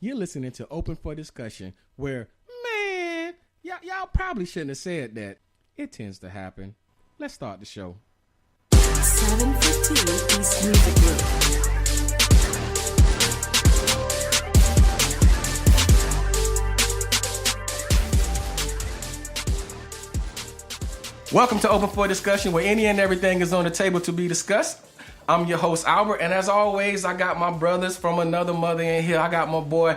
You're listening to Open for Discussion, where, man, y'all probably shouldn't have said that. It tends to happen. Let's start the show. 715 East Music Group. Welcome to Open for Discussion, where any and everything is on the table to be discussed. I'm your host, Albert, and as always, I got my brothers from another mother in here. I got my boy,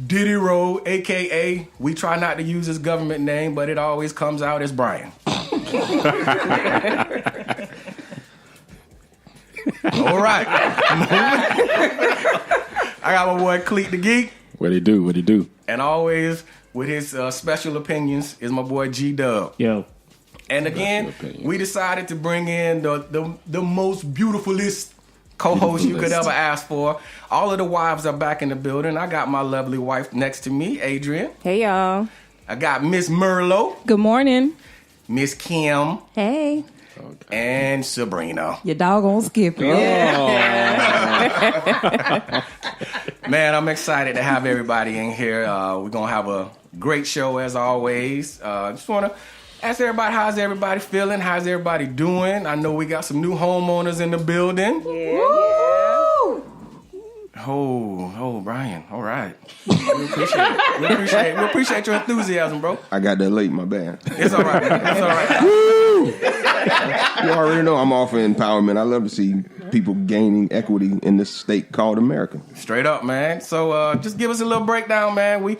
Diddy Rowe, a.k.a. we try not to use his government name, but it always comes out as Brian. All right. I got my boy, Cleet the Geek. What he do? And always, with his special opinions, is my boy, G-Dub. Yo. And again, we decided to bring in the most beautifulest co-host you could ever ask for. All of the wives are back in the building. I got my lovely wife next to me, Adrian. Hey, y'all. I got Miss Merlo. Good morning. Miss Kim. Hey. And Sabrina. Your doggone Skippy. Yeah. Man, I'm excited to have everybody in here. We're going to have a great show as always. Just want to ask everybody, how's everybody feeling? How's everybody doing? I know we got some new homeowners in the building. Yeah. Oh, Brian. All right. We appreciate your enthusiasm, bro. I got that late, my bad. It's all right. It's all right. Woo! You already know I'm all for empowerment. I love to see people gaining equity in this state called America. Straight up, man. So just give us a little breakdown, man. We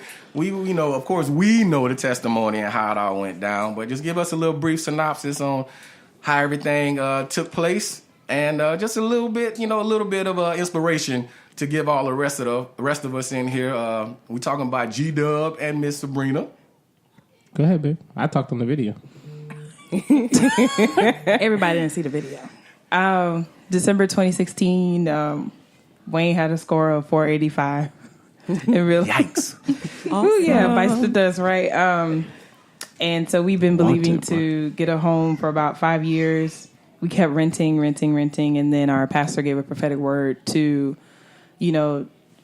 know, of course, we know the testimony and how it all went down, but just give us a little brief synopsis on how everything took place, and just a little bit of inspiration to give all the rest of us in here. We talking about G-Dub and Miss Sabrina. Go ahead, babe. I talked on the video. Everybody didn't see the video. December 2016, Wayne had a score of 485. It really, yikes. Ooh, yeah, bites the dust, right? And so we've been believing to get a home for about 5 years. We kept renting, and then our pastor gave a prophetic word to,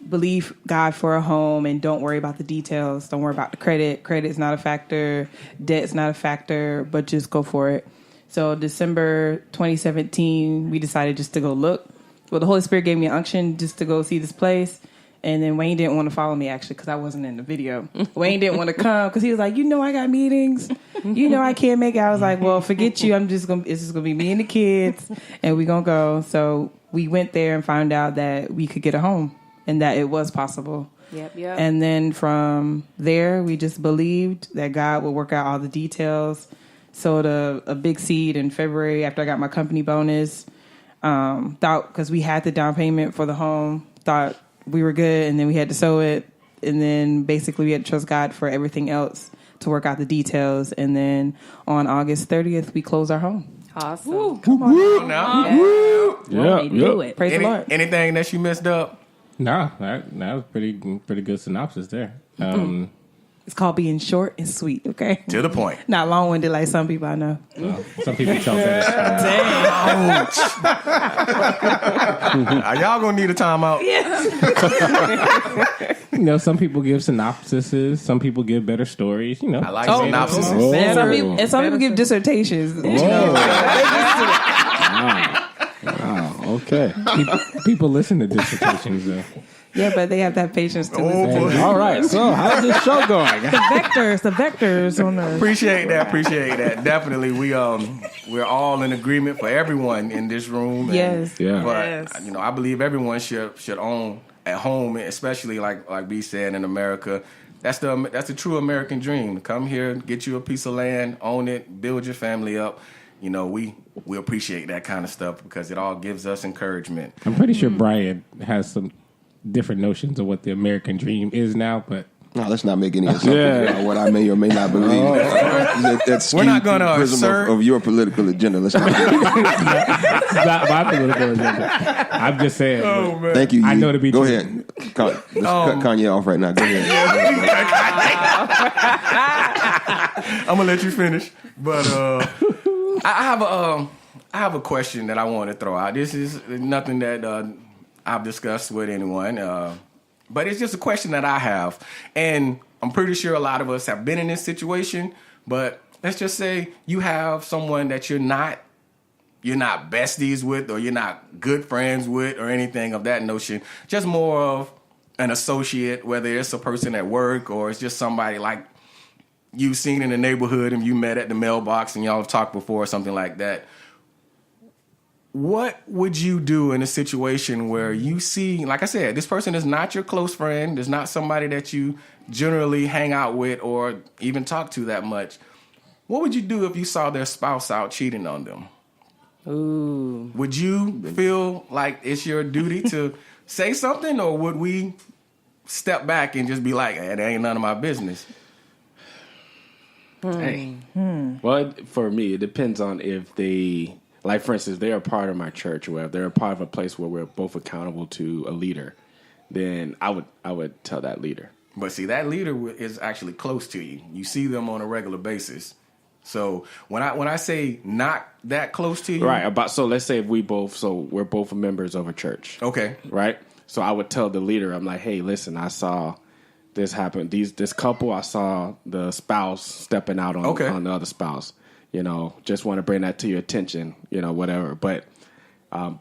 believe God for a home and don't worry about the details. Don't worry about the credit. Credit's not a factor. Debt's not a factor, but just go for it. So December 2017, we decided just to go look. Well, the Holy Spirit gave me an unction just to go see this place. And then Wayne didn't want to follow me, actually, because I wasn't in the video. Wayne didn't want to come because he was like, I got meetings. I can't make it. I was like, well, forget you. It's just going to be me and the kids, and we're going to go. So we went there and found out that we could get a home and that it was possible. Yep. And then from there, we just believed that God would work out all the details. Sowed a big seed in February after I got my company bonus. Thought, because we had the down payment for the home, thought we were good, and then we had to sow it, and then basically we had to trust God for everything else to work out the details. And then on August 30th, we closed our home. Awesome. Woo, come on now. Yeah. Do it. Praise the Lord. Anything that you messed up? No, that was pretty good synopsis there. It's called being short and sweet, okay? To the point. Not long-winded like some people I know. Some people tell that. Are y'all going to need a timeout? Yeah. Some people give synopsises. Some people give better stories. I like synopsis. And some people give dissertations. Wow. Okay. People listen to dissertations, though. Yeah, but they have that patience to listen. All right. So how's this show going? The vectors on the... Appreciate that. Definitely, we're all in agreement for everyone in this room. Yes. Yeah. But I believe everyone should own at home, especially like B said, in America. That's the true American dream. Come here, get you a piece of land, own it, build your family up. We appreciate that kind of stuff because it all gives us encouragement. I'm pretty sure Brian has some different notions of what the American dream is now, but No, let's not make any assumptions about what I may or may not believe. That's we're not going to assert of your political agenda. Let's not. It's not my political agenda. I'm just saying. Oh, man. Thank you. I know to be Go true. ahead. Let's cut Kanye off right now. Go ahead. I'm gonna let you finish, but I have a question that I want to throw out. This is nothing that I've discussed with anyone. But it's just a question that I have. And I'm pretty sure a lot of us have been in this situation. But let's just say you have someone that you're not besties with, or you're not good friends with, or anything of that notion. Just more of an associate, whether it's a person at work or it's just somebody like you've seen in the neighborhood and you met at the mailbox and y'all have talked before or something like that. What would you do in a situation where you see, like I said, this person is not your close friend, is not somebody that you generally hang out with or even talk to that much? What would you do if you saw their spouse out cheating on them? Ooh. Would you feel like it's your duty to say something, or would we step back and just be like, hey, that ain't none of my business? Hey. Well, for me, it depends on if they, like, for instance, they're a part of my church, or if they're a part of a place where we're both accountable to a leader, then I would tell that leader. But see, that leader is actually close to you. You see them on a regular basis. So when I say not that close to you, right? So let's say if we're both members of a church, okay, right? So I would tell the leader, I'm like, hey, listen, I saw this happen. This couple, I saw the spouse stepping out on the other spouse. Just want to bring that to your attention. Whatever. But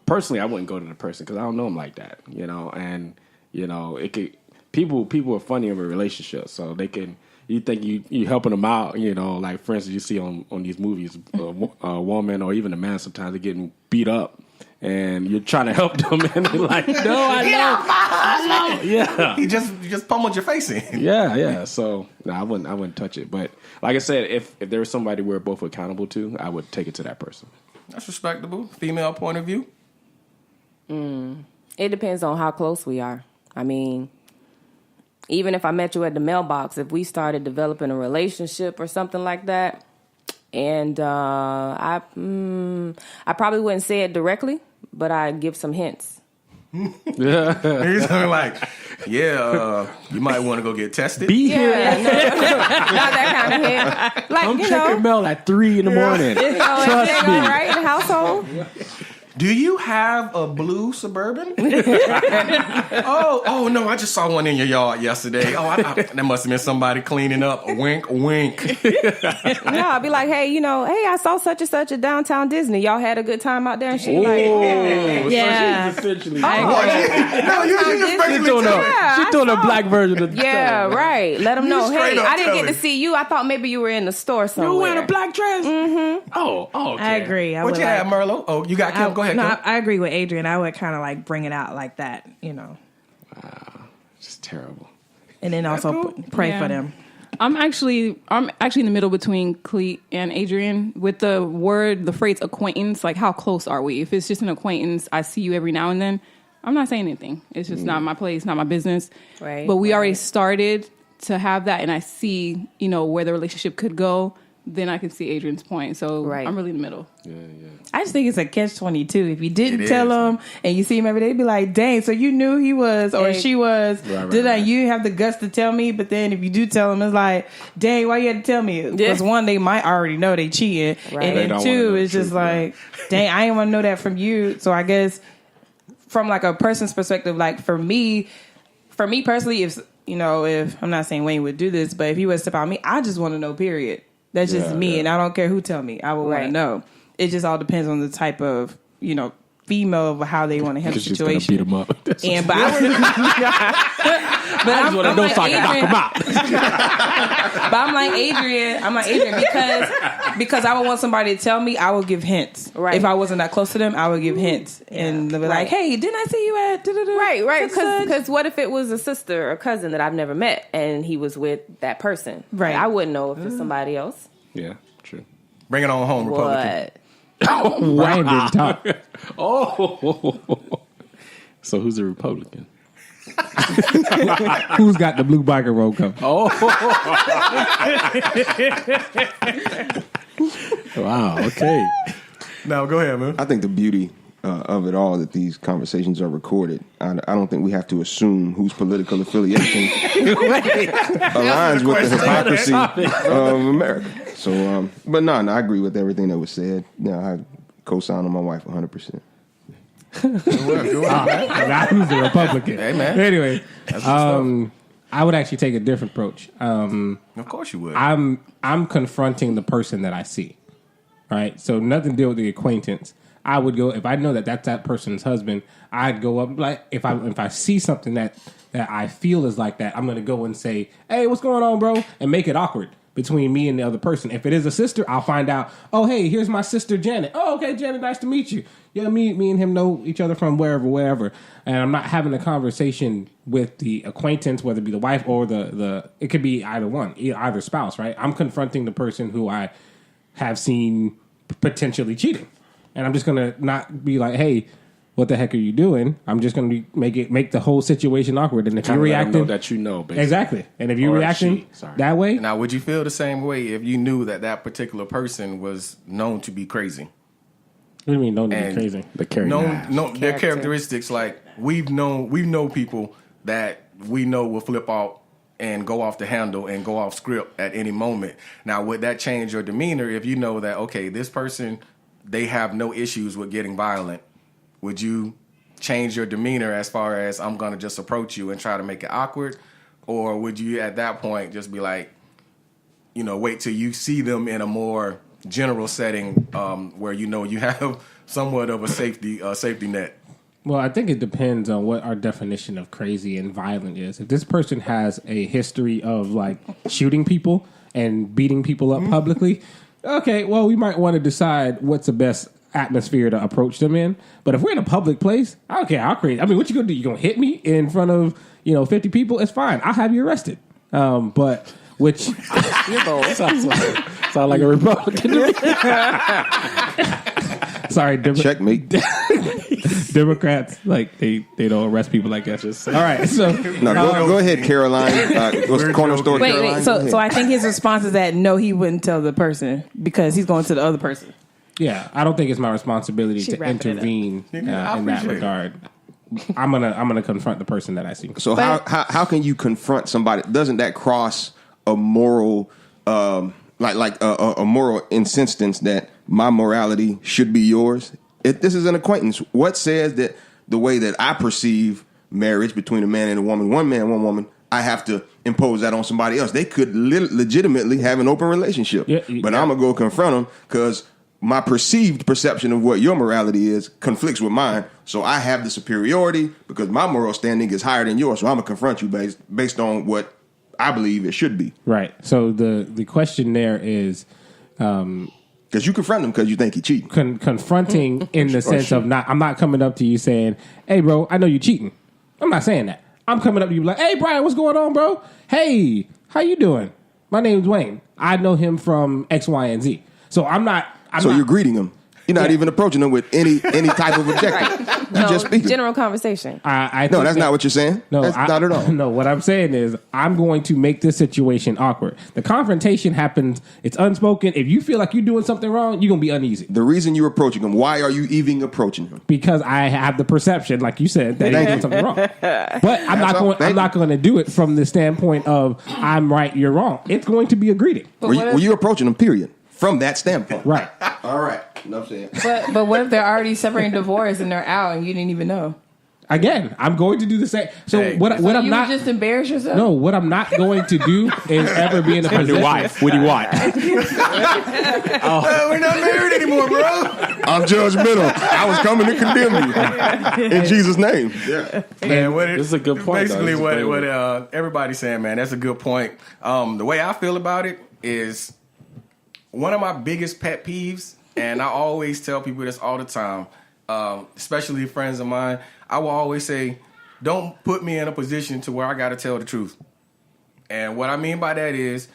personally, I wouldn't go to the person because I don't know them like that. And it could people are funny in a relationship, so they can. You think you helping them out, like, for instance, you see on these movies, a woman or even a man sometimes they're getting beat up, and you're trying to help them, and they're like, no, I know. Yeah. You just pummeled your face in. Yeah. So, no, I wouldn't touch it. But like I said, if there was somebody we're both accountable to, I would take it to that person. That's respectable. Female point of view? It depends on how close we are. I mean, even if I met you at the mailbox, if we started developing a relationship or something like that, and I probably wouldn't say it directly, but I'd give some hints. He's like, you might want to go get tested. Be here. No, not that kind of hint. Like, I'm checking mail at 3 a.m. Trust me. Right in the household. Do you have a blue Suburban? oh no, I just saw one in your yard yesterday. That must have been somebody cleaning up. Wink, wink. No, I'd be like, hey, I saw such and such at downtown Disney. Y'all had a good time out there? And she's like, Yeah. So she's essentially. No, you just basically She's doing a black version of the yeah, right. Let them know. straight Hey, up I didn't tell get to it. see you. I thought maybe you were in the store somewhere. You wearing a black dress? Mm-hmm. Oh, okay. I agree. What you have, Merlo? Oh, you got Kim. Go ahead, No, Kim. I agree with Adrian. I would kind of like bring it out like that, Wow, just terrible. and then also pray for them. I'm actually in the middle between Cleet and Adrian with the phrase acquaintance. Like, how close are we? If it's just an acquaintance, I see you every now and then, I'm not saying anything. It's just not my place, not my business. Right. But we already started to have that, and I see, where the relationship could go. Then I can see Adrian's point. So I'm really in the middle. Yeah. I just think it's a catch-22. If you didn't It tell is. them and you see him every day, be like, dang, so you knew he was or Hey. she was. Right. You have the guts to tell me? But then if you do tell them, it's like, dang, why you had to tell me? Because one, they might already know they cheating. Right. And They then don't wanna two, know the it's just truth, like, dang, I didn't want to know that from you. So I guess from like a person's perspective, like for me personally, if I'm not saying Wayne would do this, but if he was to step on me, I just want to know, period. That's just me, and I don't care who tell me. I would want to Right. know. It just all depends on the type of, female of how they want to handle the She's gonna situation. beat him up. And but I would, but I just want to know so I can knock him out. But I'm like Adrian because I would want somebody to tell me. I would give hints. Right. If I wasn't that close to them, I would give hints, and they'll be like, "Hey, didn't I see you at?" Right. such-and-such?" Because what if it was a sister or cousin that I've never met and he was with that person? Right. I wouldn't know if it's somebody else. Yeah, true. Bring it on home, Republican. What? Ryan didn't talk. Oh, so who's a Republican? Who's got the blue biker roll cover? Wow. Okay. No, go ahead, man. I think the beauty of it all that these conversations are recorded. I don't think we have to assume whose political affiliation aligns with the hypocrisy of America. So, but no, I agree with everything that was said. I co-sign on my wife 100%. Who's the Republican? Hey, man. Anyway, That's stuff. I would actually take a different approach. Of course you would. I'm confronting the person that I see, right? So nothing to do with the acquaintance. I would go if I know that that's that person's husband. I'd go up like if I see something that I feel is like that, I'm going to go and say, "Hey, what's going on, bro?" and make it awkward between me and the other person. If it is a sister, I'll find out. Oh, hey, here's my sister Janet. Oh, okay, Janet, nice to meet you. Yeah, me and him know each other from wherever. And I'm not having a conversation with the acquaintance, whether it be the wife or the it could be either one, either spouse, right? I'm confronting the person who I have seen potentially cheating. And I'm just going to not be like, hey, what the heck are you doing? I'm just going to make the whole situation awkward. And if you're reacting, that you know, basically. Exactly. And if you're reacting that way. Now, would you feel the same way if you knew that particular person was known to be crazy? What do you mean known to be crazy? Their characteristics, like we know people that we know will flip out and go off the handle and go off script at any moment. Now, would that change your demeanor if you know that, okay, this person, they have no issues with getting violent? Would you change your demeanor as far as I'm going to just approach you and try to make it awkward? Or would you at that point just be like, wait till you see them in a more general setting where you have somewhat of a safety net? Well, I think it depends on what our definition of crazy and violent is. If this person has a history of like shooting people and beating people up publicly, okay, well, we might want to decide what's the best atmosphere to approach them in. But if we're in a public place, okay, I'll create. I mean, what you gonna do? You gonna hit me in front of 50 people? It's fine. I'll have you arrested. But which sound like a Republican to me. Sorry, checkmate. Democrats, like they don't arrest people like that. All right, so go ahead, Caroline. What's the corner store? Wait. So I think his response is that no, he wouldn't tell the person because he's going to the other person. Yeah, I don't think it's my responsibility to intervene in that regard. I'm gonna confront the person that I see. So how can you confront somebody? Doesn't that cross a moral a moral insistence that my morality should be yours? If this is an acquaintance, what says that the way that I perceive marriage between a man and a woman, one man, one woman, I have to impose that on somebody else? They could legitimately have an open relationship, but I'm gonna go confront them because my perceived perception of what your morality is conflicts with mine. So I have the superiority because my moral standing is higher than yours. So I'm gonna confront you based on what I believe it should be. Right. So the question there is, because you confront him because you think he cheating. Confronting in the sense of I'm not coming up to you saying, "Hey, bro, I know you cheating." I'm not saying that. I'm coming up to you like, "Hey, Brian, what's going on, bro? Hey, how you doing? My name's Wayne. I know him from X, Y, and Z." So you're greeting him. You're not even approaching them with any type of objective. You just speaking. General conversation. No, that's not what you're saying. No, that's not at all. No, what I'm saying is I'm going to make this situation awkward. The confrontation happens. It's unspoken. If you feel like you're doing something wrong, you're going to be uneasy. The reason you're approaching him, why are you even approaching him? Because I have the perception, like you said, that he's doing something wrong. But I'm not going to do it from the standpoint of I'm right, you're wrong. It's going to be a greeting. Were you approaching him, period? From that standpoint. Right. All right. Enough said. But what if they're already separating divorce and they're out and you didn't even know? Again, I'm going to do the same. So what I'm you not just embarrass yourself? No, what I'm not going to do is ever be in a position. Your wife. What do you want? We're not married anymore, bro. I'm judgmental. I was coming to condemn you in Jesus' name. Yeah, man. This is a good point. Basically, what everybody's saying, man. That's a good point. The way I feel about it is one of my biggest pet peeves, and I always tell people this all the time, especially friends of mine. I will always say, don't put me in a position to where I got to tell the truth. And what I mean by that is,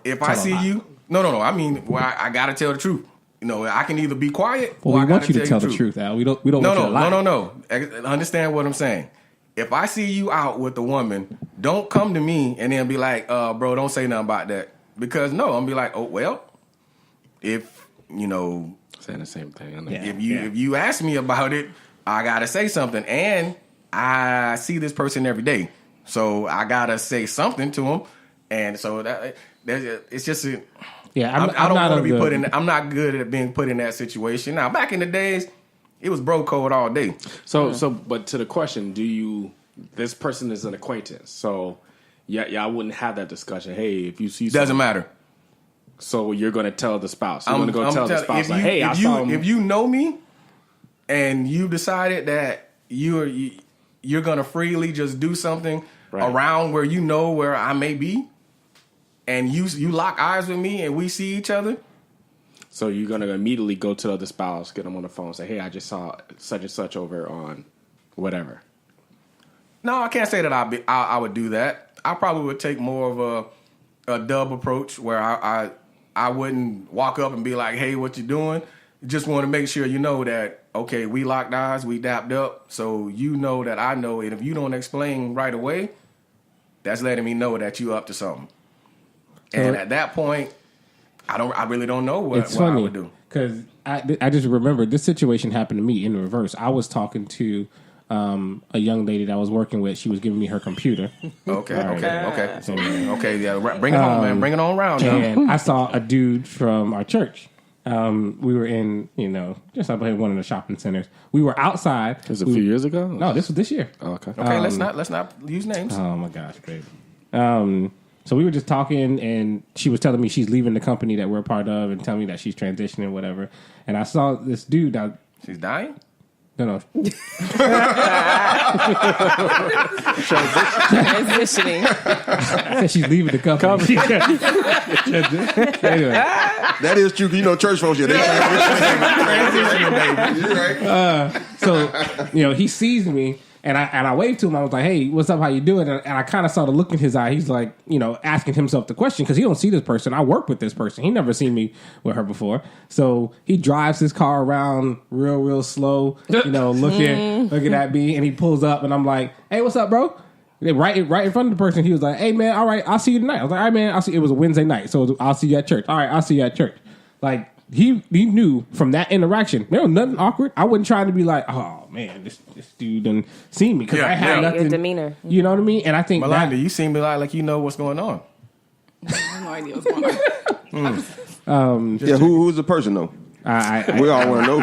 if I see you, no, I mean, I got to tell the truth. I can either be quiet or we I want you to tell the the truth, Al. We don't want you to lie. No. Understand what I'm saying. If I see you out with a woman, don't come to me and then be like, bro, don't say nothing about that. Because I'm going to be like, oh, well, if, saying the same thing. If you ask me about it, I gotta say something, and I see this person every day, so I gotta say something to him, and so it's just I don't want to be put in. I'm not good at being put in that situation. Now, back in the days, it was bro code all day. So, but to the question, this person is an acquaintance, so y'all wouldn't have that discussion. Hey, if you see doesn't matter. So you're going to tell the spouse. You're going to go tell the spouse, like, hey, I saw him. If you know me and you decided that you're going to freely just do something around where you know where I may be, and you lock eyes with me and we see each other. So you're going to immediately go to the other spouse, get them on the phone, say, hey, I just saw such and such over on whatever. No, I can't say that I would do that. I probably would take more of a dub approach where I wouldn't walk up and be like, hey, what you doing? Just want to make sure you know that, okay, we locked eyes, we dapped up, so you know that I know it. If you don't explain right away, that's letting me know that you up to something. And at that point, I really don't know what I would do. Because I just remember this situation happened to me in reverse. I was talking to a young lady that I was working with. She was giving me her computer. Okay. Yeah, bring it on, man. Bring it on around. And I saw a dude from our church. We were in, just up in one of the shopping centers. We were outside. It was a few years ago? No, this was this year. Oh, okay. Okay, let's not use names. Oh my gosh, baby. So we were just talking, and she was telling me she's leaving the company that we're a part of, and telling me that she's transitioning, whatever. And I saw this dude. She's dying? No. Transitioning. I said she's leaving the company. Anyway. That is true. Church folks, they transitioning, baby. You're right. So, he sees me. And I waved to him. I was like, hey, what's up? How you doing? And I kind of saw the look in his eye. He's like, asking himself the question because he don't see this person. I work with this person. He never seen me with her before. So he drives his car around real slow, looking at me. And he pulls up and I'm like, hey, what's up, bro? Right in front of the person. He was like, hey, man, all right, I'll see you tonight. I was like, all right, man, I'll see you. It was a Wednesday night. So I'll see you at church. All right, I'll see you at church. Like, he knew from that interaction, there was nothing awkward. I wasn't trying to be like, oh man, this dude didn't see me because I had nothing. Your demeanor, you know what I mean? And I think Melinda, you seem like you know what's going on. I have no idea what's going on. Who's the person though? We all want to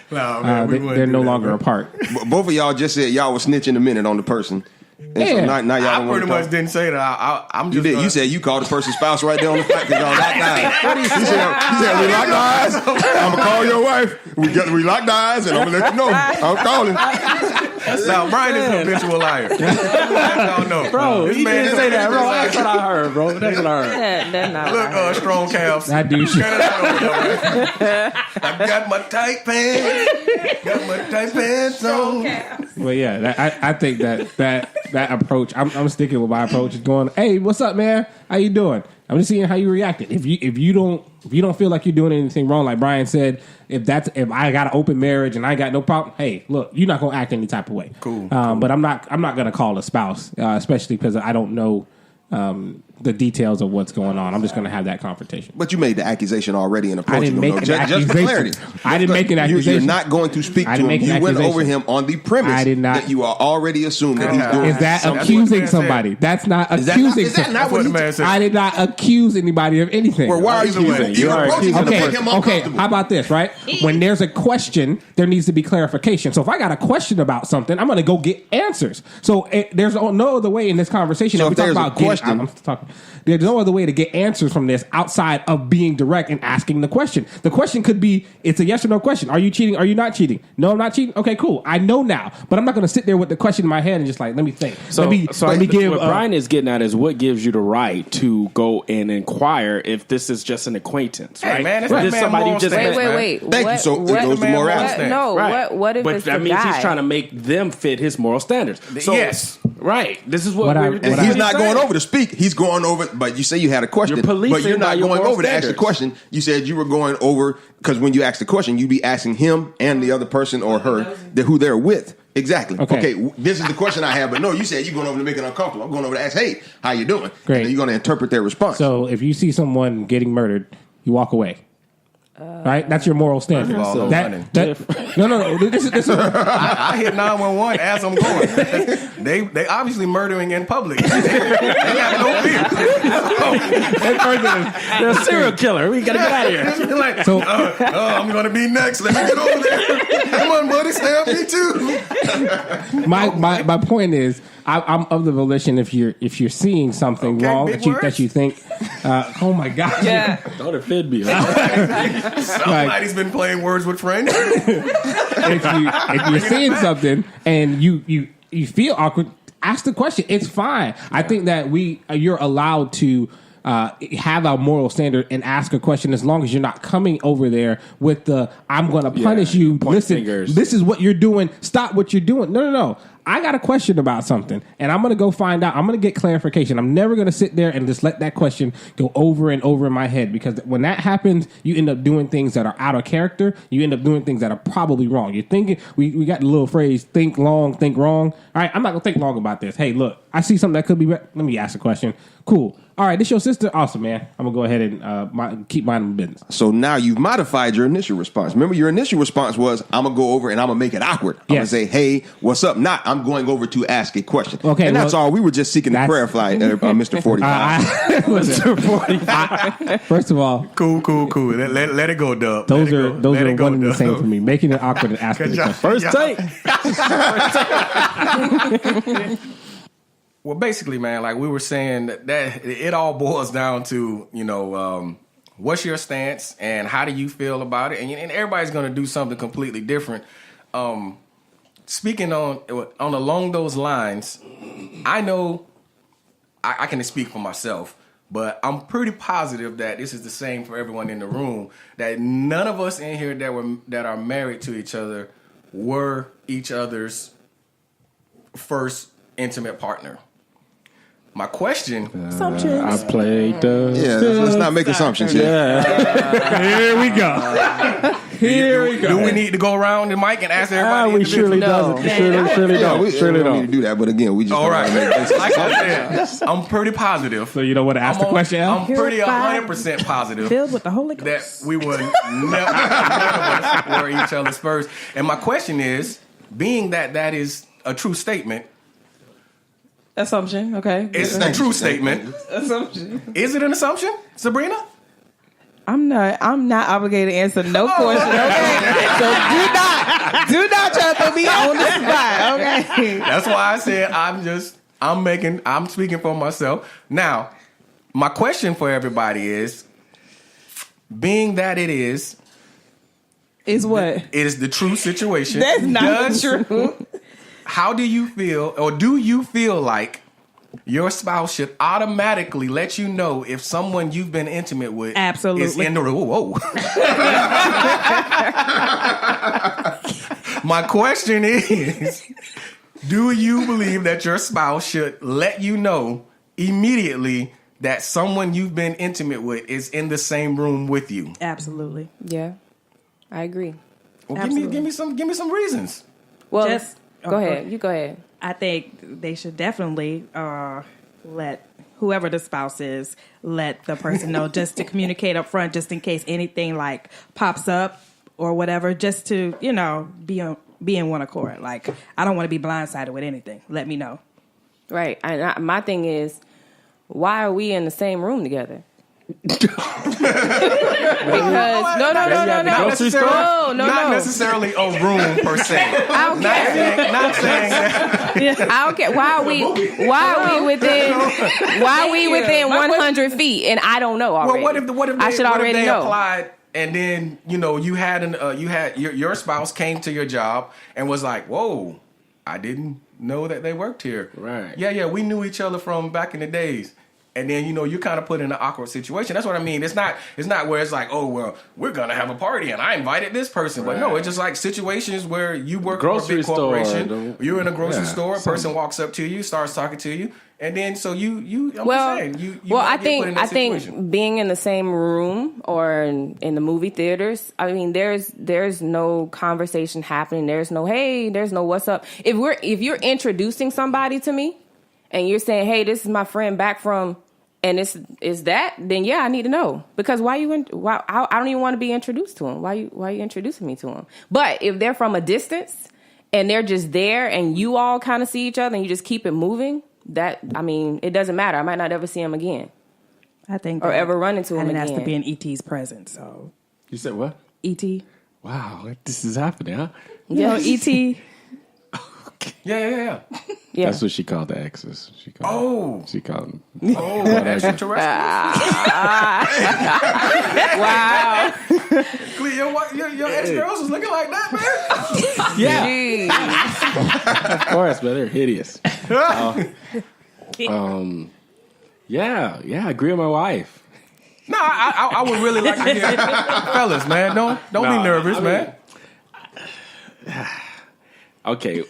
know. They're no longer apart. Both of y'all just said y'all was snitching a minute on the person. And so now y'all I pretty much didn't say that. I'm just. You did. You said you called the person's spouse right there on the flight because y'all locked eyes. He said we locked eyes. I'm gonna call your wife. We locked eyes, and I'm gonna let you know. I'm calling. Now Brian is an habitual liar. I don't know, bro. This man didn't say that, bro. That's what I heard, bro. That's what I heard. That's not Look, strong calves. That dude. I got my tight pants. Got my tight pants on. Well, yeah, I think that approach. I'm sticking with my approach. Is going, hey, what's up, man? How you doing? I'm just seeing how you reacted. If you don't feel like you're doing anything wrong, like Brian said, if I got an open marriage and I got no problem, hey, look, you're not gonna act any type of way. Cool. But I'm not gonna call a spouse, especially because I don't know the details of what's going on. I'm just going to have that confrontation. But you made the accusation already in approaching him. I didn't make an accusation. Just for clarity. I didn't make an accusation. You're not going to speak to him. You went over him on the premise that you are already assuming that he's doing. Is that accusing somebody? That's not accusing. Is that not what the man said? I did not accuse anybody of anything. Well, why are you accusing? You are approaching him to make him uncomfortable. How about this, right? When there's a question, there needs to be clarification. So if I got a question about something, I'm going to go get answers. So there's no other way in this conversation that we talk about question. There's no other way to get answers from this outside of being direct and asking the question. The question could be, it's a yes or no question. Are you cheating? Are you not cheating? No, I'm not cheating. Okay, cool. I know now. But I'm not going to sit there with the question in my head and just like, let me think. Let me give. What Brian is getting at is what gives you the right to go and inquire if this is just an acquaintance, right? Hey, man, if this somebody just wait. Thank you. So it goes to morality. No, right. What if but it's that the means guy? he's trying to make them fit his moral standards. So, yes. Right. This is what he's not going over to speak. He's going over, but you say you had a question, but you're not going over to ask the question. You said you were going over, because when you ask the question, you'd be asking him and the other person or her who they're with. Exactly. Okay, this is the question I have, but no, you said you're going over to make it uncomfortable. I'm going over to ask, hey, how you doing? Great. And you're going to interpret their response. So if you see someone getting murdered, you walk away. Right, that's your moral standard. No. This is I hit 911 as I'm going. They obviously murdering in public. They got no fear. They're a serial killer. We gotta get out of here. It's like, I'm gonna be next. Let me get over there. Come on, buddy, stay up me too. my point is, I'm of the volition. If you're seeing something wrong that you think, oh my God, Yeah. Don't offend me. Somebody's been playing words with friends. if you're seeing something and you feel awkward, ask the question. It's fine. Yeah. I think that you're allowed to have a moral standard and ask a question as long as you're not coming over there with the I'm going to punish you. Listen, fingers. This is what you're doing. Stop what you're doing. No. I got a question about something, and I'm going to go find out. I'm going to get clarification. I'm never going to sit there and just let that question go over and over in my head, because when that happens, you end up doing things that are out of character. You end up doing things that are probably wrong. You're thinking, we got the little phrase, think long, think wrong. All right, I'm not going to think long about this. Hey, look, I see something that could be better. Let me ask a question. Cool. All right, this your sister? Awesome, man. I'm going to go ahead and keep minding my business. So now you've modified your initial response. Remember, your initial response was, I'm going to go over and I'm going to make it awkward. I'm going to say, hey, what's up? Not, I'm going over to ask a question. Okay, and that's all. We were just seeking to clarify, Mr. 45. Mr. 45. First of all. Cool. Let it go, Dub. Those are one and the same for me. Making it awkward and asking the question. First take. Well, basically, man, like we were saying, that it all boils down to, what's your stance and how do you feel about it? And everybody's going to do something completely different. Speaking on along those lines, I know I can speak for myself, but I'm pretty positive that this is the same for everyone in the room, that none of us in here that are married to each other were each other's first intimate partner. My question... I played... let's not make assumptions here. Here we go. Do we need to go around the mic and ask everybody? We surely don't. Surely don't. We don't need to do that, but again, we just... All right. Like I said, I'm pretty positive. So you don't want to ask the question, Al? I'm pretty 100% positive. Filled with the Holy Ghost. That we would none of us were each other's first. And my question is, being that is a true statement... Assumption, okay. It's a true statement. Assumption. Is it an assumption, Sabrina? I'm not obligated to answer no question, okay? So do not try to put me on the spot, okay? That's why I said I'm speaking for myself. Now, my question for everybody is, being that it is what? It is the true situation. That's not true. How do you feel, or do you feel like your spouse should automatically let you know if someone you've been intimate with is in the room? Whoa. My question is, do you believe that your spouse should let you know immediately that someone you've been intimate with is in the same room with you? Absolutely. Yeah, I agree. Well, give me some reasons. Well, go ahead. You go ahead. I think they should definitely let whoever the spouse is, let the person know, just to communicate up front, just in case anything like pops up or whatever, just to, be in one accord. Like, I don't want to be blindsided with anything. Let me know. Right. And my thing is, why are we in the same room together? Because no. Not necessarily a room per se. I don't care. Not saying that. I don't care. Why are we within 100 feet and I don't know already? Well, what if I should already know. Applied and then you had your spouse came to your job and was like, "Whoa, I didn't know that they worked here." Right. Yeah, we knew each other from back in the days. And then, you're kind of put in an awkward situation. That's what I mean. It's not where it's like, oh, well, we're going to have a party and I invited this person. Right. But no, it's just like situations where you work for a big corporation. You're in a grocery store. A person walks up to you, starts talking to you. And then so I think being in the same room or in the movie theaters, I mean, there's no conversation happening. There's no, hey, there's no what's up. If you're introducing somebody to me, and you're saying, hey, this is my friend back from and it's that, then yeah, I need to know. Because why I don't even want to be introduced to him. Why are you introducing me to him? But if they're from a distance and they're just there and you all kind of see each other and you just keep it moving, it doesn't matter. I might not ever see him again. I think, or ever run into him again. And it has to be in E.T.'s presence. So you said what? E.T. Wow, this is happening, huh? Yeah, E.T. Yeah. That's what she called the exes. She called them. Oh, extraterrestrials. Wow. Your ex-girls was looking like that, man? Yeah. Of course, but they're hideous. Yeah, I agree with my wife. No, I would really like to hear, fellas, man. Don't be nervous, man. Okay,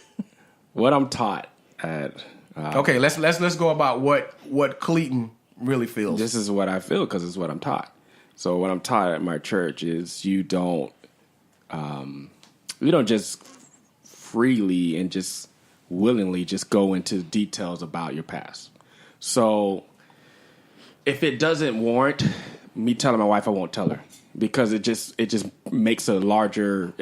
what I'm taught at. Okay, let's go about what Cleeton really feels. This is what I feel because it's what I'm taught. So what I'm taught at my church is you don't just freely and just willingly just go into details about your past. So if it doesn't warrant me telling my wife, I won't tell her because it just makes it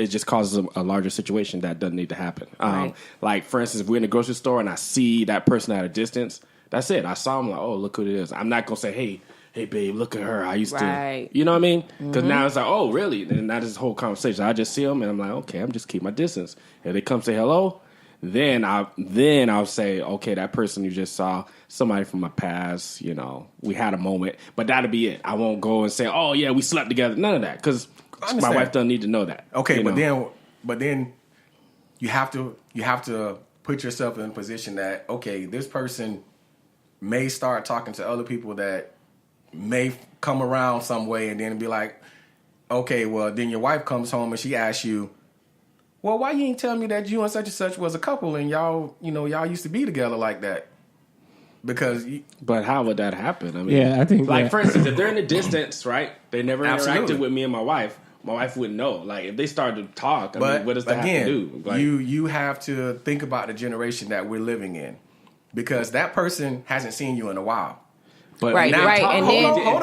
just causes a larger situation that doesn't need to happen. Right. Like for instance, if we're in the grocery store and I see that person at a distance, that's it. I saw him like, oh, look who it is. I'm not gonna say, hey, babe, look at her. I used to, you know what I mean? Because now it's like, oh, really? And that is the whole conversation. I just see them and I'm like, okay, I'm just keep my distance. If they come say hello, then I'll say, okay, that person you just saw, somebody from my past, we had a moment, but that'll be it. I won't go and say, oh yeah, we slept together. None of that, because my wife doesn't need to know that. Okay, but then you have to put yourself in a position that, okay, this person may start talking to other people that may come around some way, and then be like, okay, well, then your wife comes home and she asks you, well, why you ain't tell me that you and such was a couple and y'all used to be together like that? But how would that happen? I mean, yeah, I think for instance, if they're in the distance, right? They never interacted with me and my wife. My wife wouldn't know. Like if they started to talk, what does that have to do? Like, you have to think about the generation that we're living in, because that person hasn't seen you in a while. But right, and then hold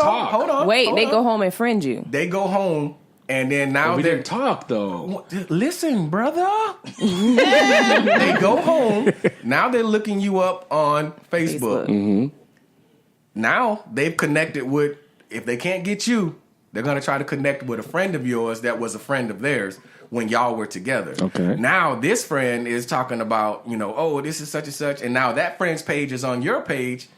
on. Wait, they go home and friend you. They go home. And then now we didn't talk though. Listen, brother. They go home. Now they're looking you up on Facebook. Mm-hmm. Now they've connected with. If they can't get you, they're gonna try to connect with a friend of yours that was a friend of theirs when y'all were together. Okay. Now this friend is talking about, oh, this is such and such, and now that friend's page is on your page,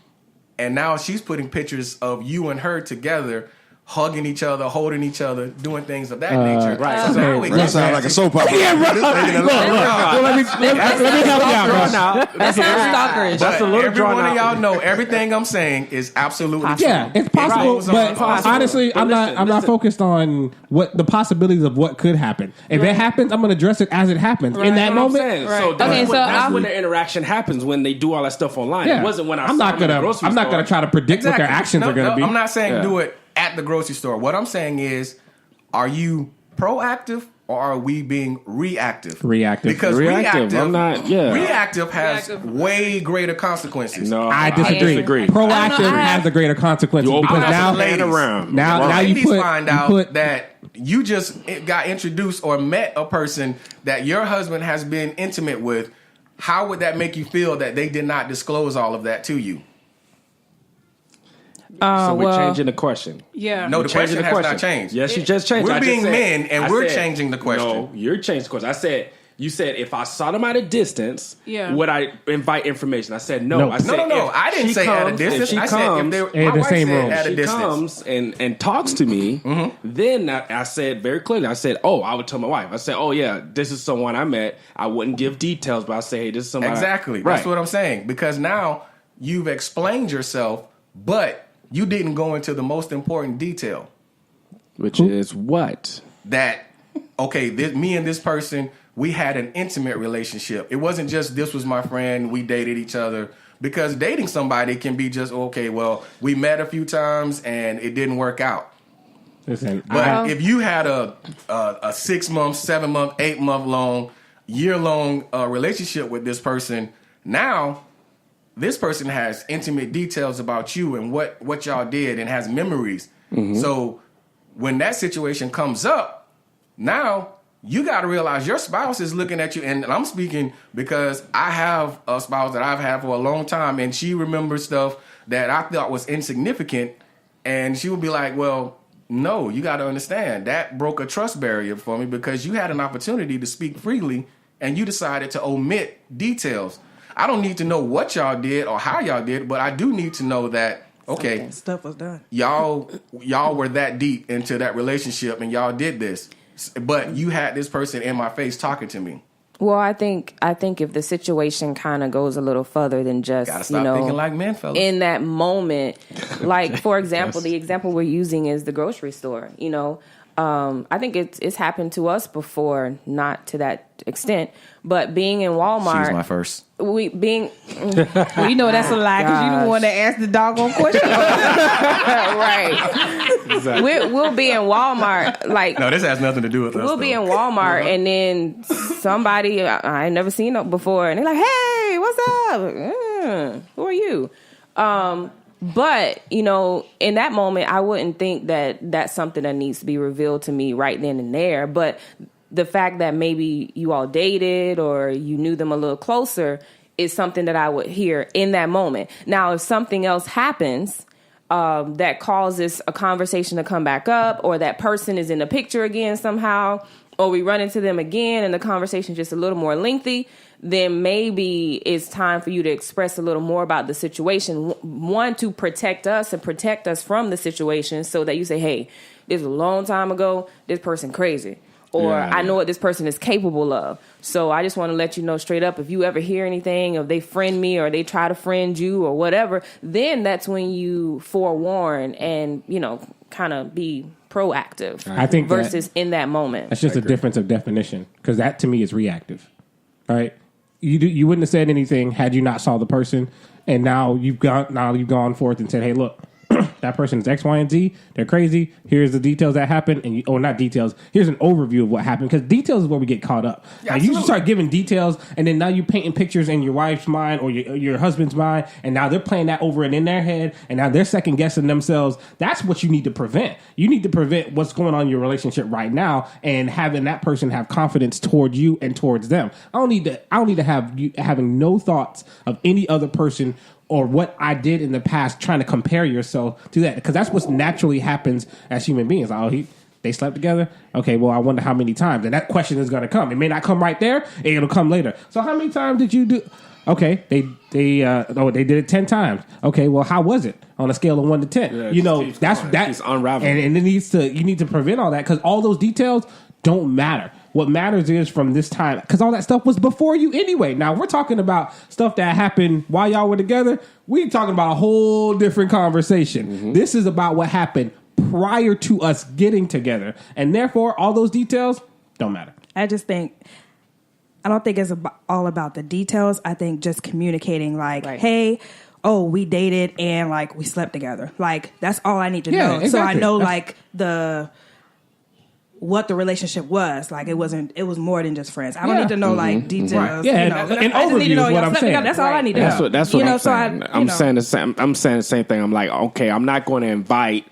and now she's putting pictures of you and her together, hugging each other, holding each other, doing things of that nature. Right. So now That sounds like a soap opera. Yeah, bro. Well, let me help you out, bro. That's stalkerish. That's a little every drawn one of out. y'all know everything I'm saying is absolutely true. Yeah, it's possible, Right. but honestly, I'm not focused on what the possibilities of what could happen. If it happens, I'm going to address it as it happens in that moment. So that's when the interaction happens, when they do all that stuff online. Yeah. It wasn't when I'm not gonna try to predict what their actions are going to be. I'm not saying do it at the grocery store. What I'm saying is, are you proactive or are we being reactive? Reactive. Because reactive. I'm not. Yeah. Reactive has way greater consequences. No, I disagree. Proactive has a greater consequences because now you find out that you just got introduced or met a person that your husband has been intimate with. How would that make you feel that they did not disclose all of that to you? So we're changing the question. Yeah. No, the question has not changed. Yes, you just changed. We're being men, and we're changing the question. No, you're changing the question. You said if I saw them at a distance, would I invite information? I said no. No. I said No. I didn't say at a distance. I said if they were in the same room. At a she distance. comes and talks to me, then I said very clearly, I said, I would tell my wife. I said, oh yeah, this is someone I met. I wouldn't give details, but I say, hey, this is someone. Exactly. That's what I'm saying. Because now you've explained yourself, but you didn't go into the most important detail. Which is what? That, okay, me and this person, we had an intimate relationship. It wasn't just this was my friend, we dated each other. Because dating somebody can be just, okay, well, we met a few times and it didn't work out. Listen, but if you had a 6 month, 7 month, 8 month long, year long relationship with this person, now this person has intimate details about you and what y'all did and has memories. So when that situation comes up, now you got to realize your spouse is looking at you. And I'm speaking because I have a spouse that I've had for a long time, and she remembers stuff that I thought was insignificant. And she would be like, well, no, you got to understand that broke a trust barrier for me because you had an opportunity to speak freely and you decided to omit details. I don't need to know what y'all did or how y'all did, but I do need to know that, okay, stuff was done. Y'all were that deep into that relationship and y'all did this, but you had this person in my face talking to me. Well, I think if the situation kind of goes a little further than just, gotta stop thinking like men, fellas. In that moment, like, for example, the example we're using is the grocery store, I think it's happened to us before, not to that extent, but being in Walmart. She's my first. Well, you know that's a lie because you the one that asked the doggone question. Right. Exactly. We'll be in Walmart. No, this has nothing to do with us. We'll be in Walmart and then somebody I ain't never seen them before, and they're like, "Hey, what's up? Who are you?" But, in that moment, I wouldn't think that that's something that needs to be revealed to me right then and there. But the fact that maybe you all dated or you knew them a little closer is something that I would hear in that moment. Now, if something else happens that causes a conversation to come back up, or that person is in the picture again somehow, or we run into them again and the conversation is just a little more lengthy, then maybe it's time for you to express a little more about the situation. One, to protect us and protect us from the situation, so that you say, hey, this was a long time ago, this person crazy. Or I know what this person is capable of. So I just want to let you know straight up, if you ever hear anything, if they friend me or they try to friend you or whatever, then that's when you forewarn and, kind of be proactive. I think versus in that moment. That's just a difference of definition, because that to me is reactive, right? You wouldn't have said anything had you not saw the person, and now you've gone forth and said, hey, look, that person is X, Y, and Z. They're crazy. Here's the details that happened, and not details. Here's an overview of what happened, because details is where we get caught up. Yeah, you just start giving details, and then now you painting pictures in your wife's mind or your husband's mind, and now they're playing that over and in their head, and now they're second guessing themselves. That's what you need to prevent. You need to prevent what's going on in your relationship right now, and having that person have confidence toward you and towards them. I don't need to have you having no thoughts of any other person or what I did in the past, trying to compare yourself to that, because that's what naturally happens as human beings. They slept together. Okay, well, I wonder how many times, and that question is going to come. It may not come right there; it'll come later. So, how many times did you do? Okay, they did it 10 times. Okay, well, how was it on a scale of 1 to 10? Yeah, that's unraveling, and you need to prevent all that, because all those details don't matter. What matters is from this time, because all that stuff was before you anyway. Now, we're talking about stuff that happened while y'all were together. We're talking about a whole different conversation. Mm-hmm. This is about what happened prior to us getting together. And therefore, all those details don't matter. I don't think it's all about the details. I think just communicating hey, we dated and we slept together. That's all I need to know. Exactly. So I know what the relationship was. It was more than just friends. I don't need to know details. Right. Yeah, an overview is what I'm saying. That's all I need to know. That's what I'm saying. I'm saying the same. I'm saying the same thing. I'm like, okay, I'm not going to invite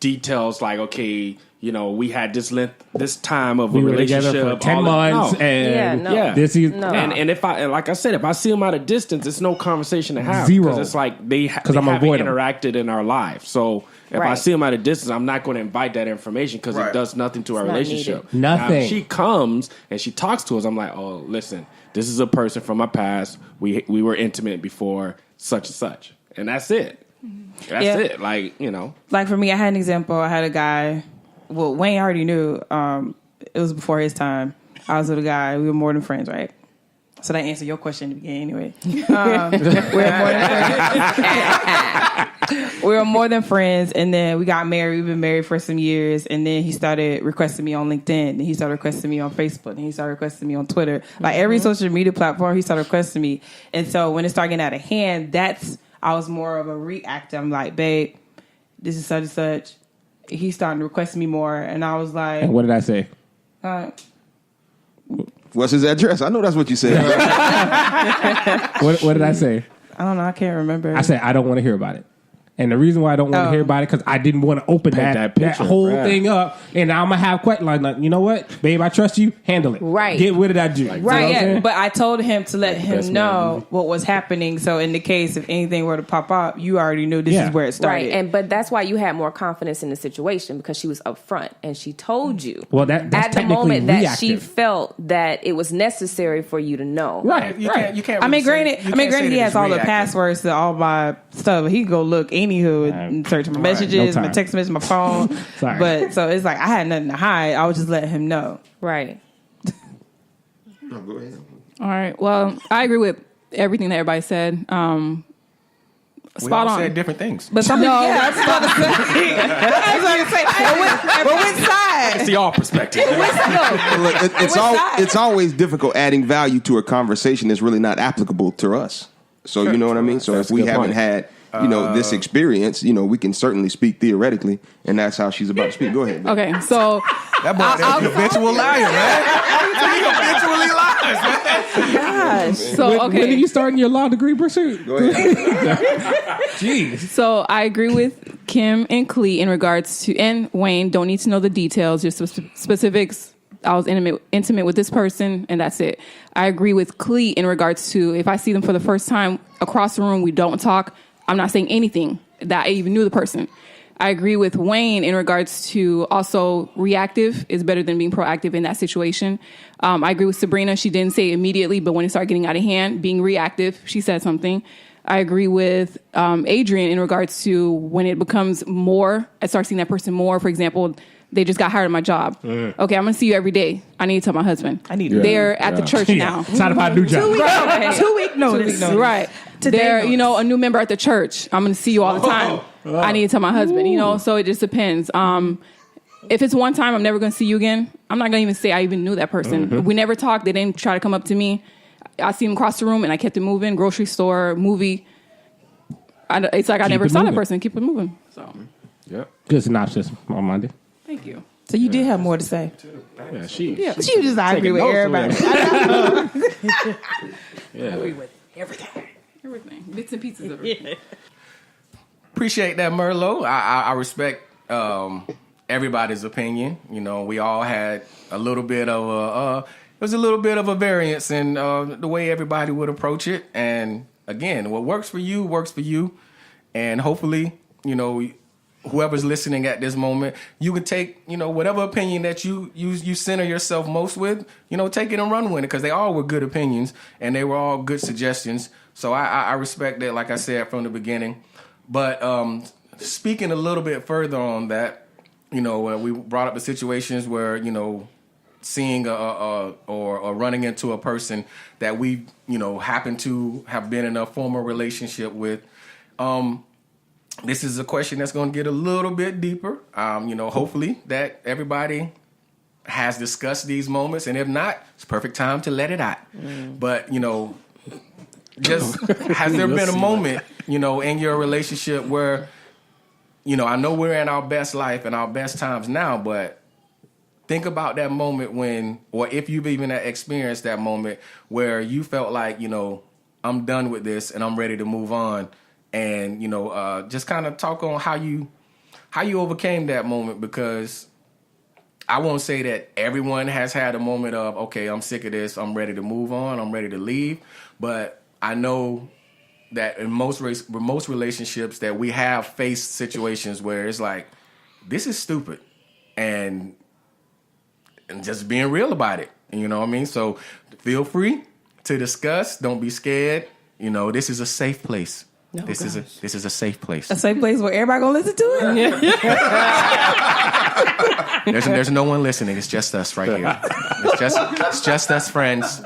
details we had this time of a relationship for 10 months, and if I see them at a distance, it's no conversation to have. Zero. Because it's they haven't interacted in our life. So if I see them at a distance, I'm not going to invite that information, because it does nothing to our relationship. Nothing. Now, if she comes and she talks to us, I'm like, oh, listen, this is a person from my past. We were intimate before such and such, and that's it. That's it. For me, I had an example. I had a guy. Well, Wayne already knew. It was before his time. I was with a guy. We were more than friends, right? So that answered your question in the beginning anyway. We were more than friends, and then we got married. We've been married for some years, and then he started requesting me on LinkedIn, and he started requesting me on Facebook, and he started requesting me on Twitter. Every social media platform, he started requesting me. And so when it started getting out of hand, I was more of a reactor. I'm like, babe, this is such and such. He's starting to request me more, and I was like... And what did I say? What's his address? I know that's what you said. What did I say? I don't know. I can't remember. I said I don't want to hear about it. And the reason why I don't want to hear about it because I didn't want to open that whole thing up, and now I'm gonna have questions like, you know what, babe, I trust you, handle it, right? Get rid of that juice, right? Yeah, but I told him to let him know what was happening, so in the case if anything were to pop up, you already knew this is where it started, right? But that's why you had more confidence in the situation because she was upfront and she told you. Well, that's at the moment reactive. that she felt that it was necessary for you to know, right? You can't. I mean, granted, he has all the passwords to all my stuff. He can go look anywho and search my messages, my text messages, my phone. But so it's like I had nothing to hide. I was just letting him know. Right. No, go ahead. All right. Well, I agree with everything that everybody said. We all said different things. But some that's what I was going to say. But which side? It's your perspective. Look, it's always difficult adding value to a conversation that's really not applicable to us. So you know what I mean? So if we haven't had this experience, we can certainly speak theoretically, and that's how she's about to speak. Go ahead. Okay, so that boy is a habitual liar, man. He habitually lies, man. Gosh. So when are you starting your law degree pursuit? Go ahead. Jeez. So I agree with Kim and Clee in regards to, and Wayne, don't need to know the details, just specifics. I was intimate with this person, and that's it. I agree with Clee in regards to if I see them for the first time across the room, we don't talk. I'm not saying anything that I even knew the person. I agree with Wayne in regards to also reactive is better than being proactive in that situation. I agree with Sabrina. She didn't say immediately, but when it started getting out of hand, being reactive, she said something. I agree with Adrian in regards to when it becomes more, I start seeing that person more. For example, they just got hired at my job. Okay, I'm going to see you every day. I need to tell my husband. They're at the church now. It's not about a new job. 2 week notice. Right. They're, a new member at the church. I'm going to see you all the time. I need to tell my husband, so it just depends. If it's one time, I'm never going to see you again. I'm not going to even say I even knew that person. Mm-hmm. We never talked. They didn't try to come up to me. I see them across the room and I kept it moving. Grocery store, movie. It's like I never saw that person. Keep it moving. So, yeah. Good synopsis on Monday. Thank you. So you did have more to say. Yeah, she just agree with everybody. Yeah. Agree with everything. Bits and pieces of it. Yeah. Appreciate that, Merlot. I respect everybody's opinion. We all had a little bit of a variance in the way everybody would approach it. And again, what works for you works for you. And hopefully, whoever's listening at this moment, you can take, whatever opinion that you center yourself most with, take it and run with it, because they all were good opinions and they were all good suggestions. So I respect that, like I said from the beginning. But speaking a little bit further on that, we brought up the situations where, seeing or running into a person that we, happen to have been in a former relationship with. This is a question that's going to get a little bit deeper. Hopefully that everybody has discussed these moments, and if not, it's perfect time to let it out. But, just has there been a moment, in your relationship where, I know we're in our best life and our best times now, but think about that moment when, or if you've even experienced that moment where you felt like, I'm done with this and I'm ready to move on. And, just kind of talk on how you overcame that moment, because I won't say that everyone has had a moment of, okay, I'm sick of this, I'm ready to move on, I'm ready to leave. But I know that in most relationships that we have faced situations where it's like, this is stupid. And just being real about it. You know what I mean? So feel free to discuss. Don't be scared. This is a safe place. Oh, this is a safe place. A safe place where everybody gonna listen to it. There's no one listening. It's just us right here. It's just us friends.